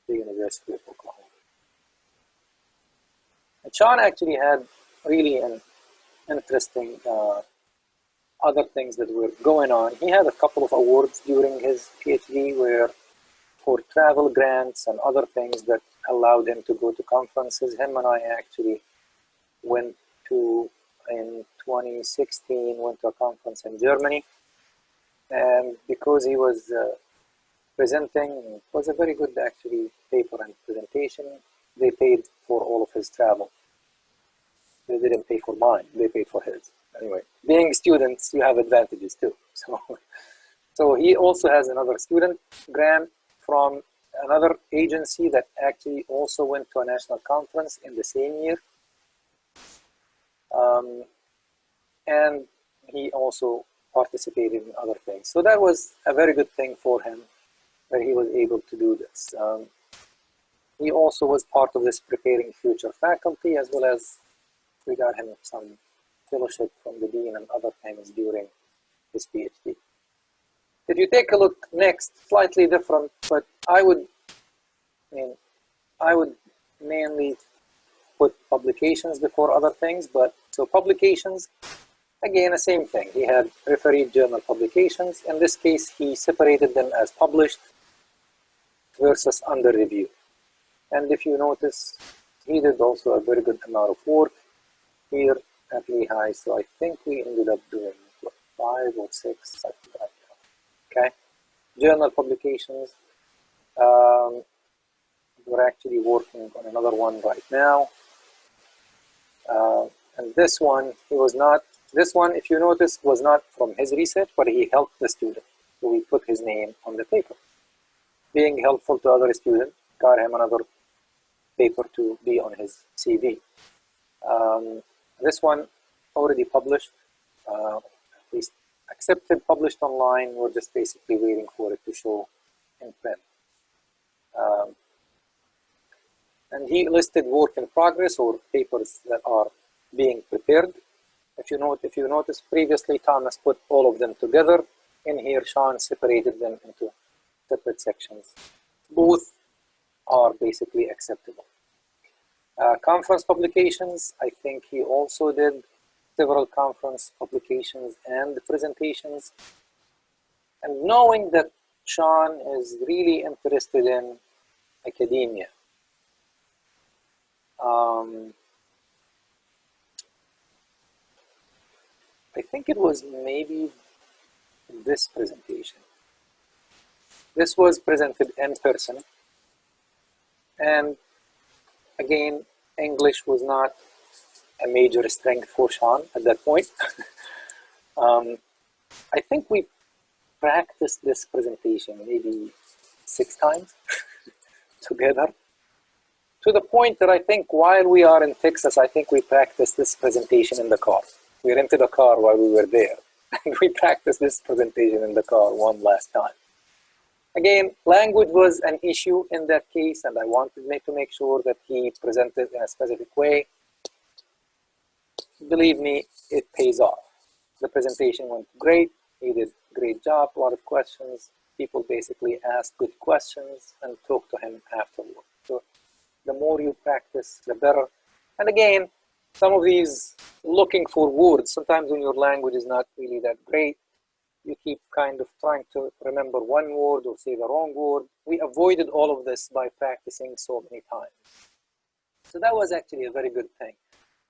Speaker 1: the University of Oklahoma. And Sean actually had really an interesting other things that were going on. He had a couple of awards during his PhD where for travel grants and other things that allowed him to go to conferences. Him and I actually went to, in 2016, went to a conference in Germany. And because he presenting. It was a very good actually paper and presentation. They paid for all of his travel. They didn't pay for mine, they paid for his. Anyway, being students, you have advantages too. So he also has another student grant from another agency that actually also went to a national conference in the same year. And he also participated in other things. So that was a very good thing for him that he was able to do this. He also was part of this preparing future faculty, as well as we got him some fellowship from the dean and other things during his PhD. If you take a look next, slightly different, but I would mainly put publications before other things. But so publications, again, the same thing. He had refereed journal publications. In this case, he separated them as published versus under review. And if you notice, he did also a very good amount of work here at Lehigh. So I think we ended up doing what, 5 or 6, something like that. Okay, journal publications. We're actually working on another one right now. And this one, this one, if you notice, was not from his research, but he helped the student. So we put his name on the paper. Being helpful to other students, got him another paper to be on his CV. This one already published, at least accepted, published online. We're just basically waiting for it to show in print. And he listed work in progress or papers that are being prepared. If you notice previously, Thomas put all of them together. In here, Sean separated them into separate sections. Both are basically acceptable. Conference publications, I think he also did several conference publications and presentations. And knowing that Sean is really interested in academia, I think it was maybe this presentation. This was presented in person. And again, English was not a major strength for Sean at that point. I think we practiced this presentation maybe 6 times together, to the point that I think while we are in Texas, I think we practiced this presentation in the car. We rented a car while we were there, and we practiced this presentation in the car one last time. Again, language was an issue in that case, and I wanted to make sure that he presented in a specific way. Believe me, it pays off. The presentation went great. He did a great job, a lot of questions. People basically asked good questions and talked to him afterward. So the more you practice, the better. And again, some of these looking for words, sometimes when your language is not really that great, you keep kind of trying to remember one word or say the wrong word. We avoided all of this by practicing so many times. So that was actually a very good thing.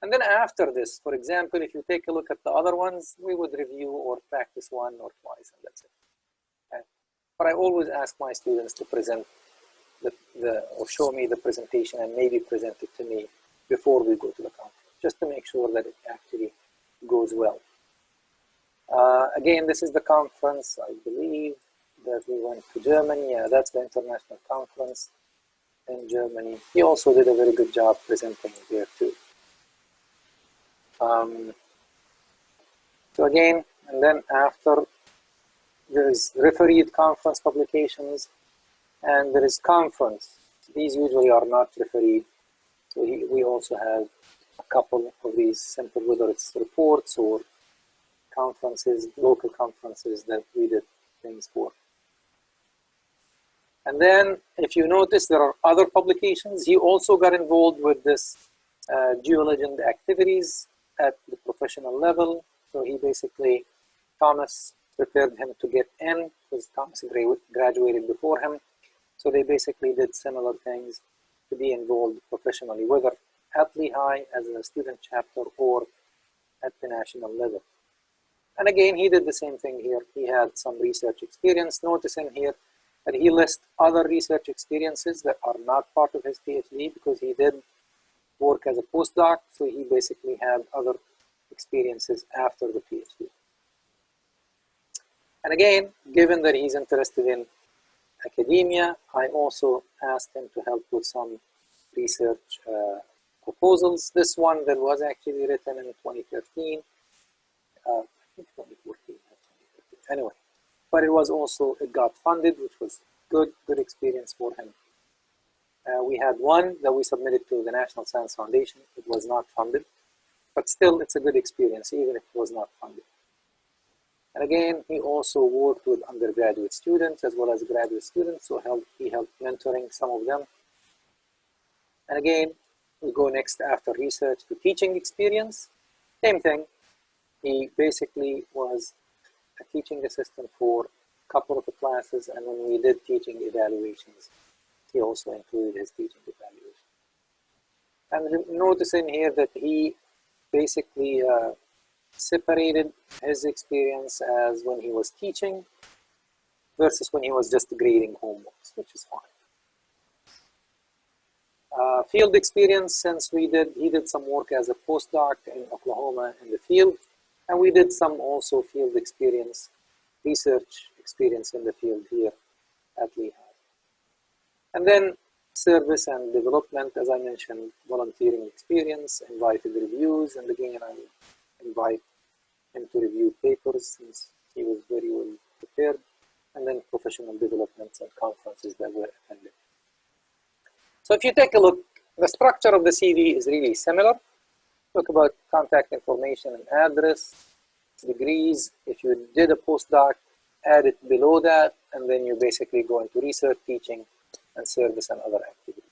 Speaker 1: And then after this, for example, if you take a look at the other ones, we would review or practice 1 or twice, and that's it. Okay? But I always ask my students to present or show me the presentation and maybe present it to me before we go to the conference, just to make sure that it actually goes well. Again, this is the conference, I believe, that we went to Germany. Yeah, that's the international conference in Germany. He also did a very good job presenting there too. So again, and then after, there is refereed conference publications, and there is conference. These usually are not refereed. So we also have a couple of these simple, whether it's reports or conferences, local conferences that we did things for. And then if you notice, there are other publications. He also got involved with this GeoLegend activities at the professional level. So he basically, Thomas prepared him to get in because Thomas graduated before him. So they basically did similar things to be involved professionally, whether at Lehigh as a student chapter or at the national level. And again, he did the same thing here. He had some research experience. Notice in here, And he lists other research experiences that are not part of his PhD because he did work as a postdoc, so he basically had other experiences after the PhD. And again, given that he's interested in academia, I also asked him to help with some research proposals. This one that was actually written in 2013, I think 2014, anyway. But it was also, it got funded, which was good experience for him. We had one that we submitted to the National Science Foundation. It was not funded, but still it's a good experience, even if it was not funded. And again, he also worked with undergraduate students as well as graduate students, so he helped mentoring some of them. And again, we go next after research to teaching experience. Same thing, he basically was a teaching assistant for a couple of the classes, and when we did teaching evaluations, he also included his teaching evaluation. And notice in here that he basically separated his experience as when he was teaching versus when he was just grading homeworks, which is fine. Field experience, since he did some work as a postdoc in Oklahoma in the field, and we did some also field experience, research experience in the field here at Lehigh. And then service and development, as I mentioned, volunteering experience, invited reviews, and again I invite him to review papers since he was very well prepared, and then professional developments and conferences that were attended. So if you take a look, the structure of the CV is really similar. Talk about contact information and address, degrees. If you did a postdoc, add it below that, and then you basically go into research, teaching, and service and other activities.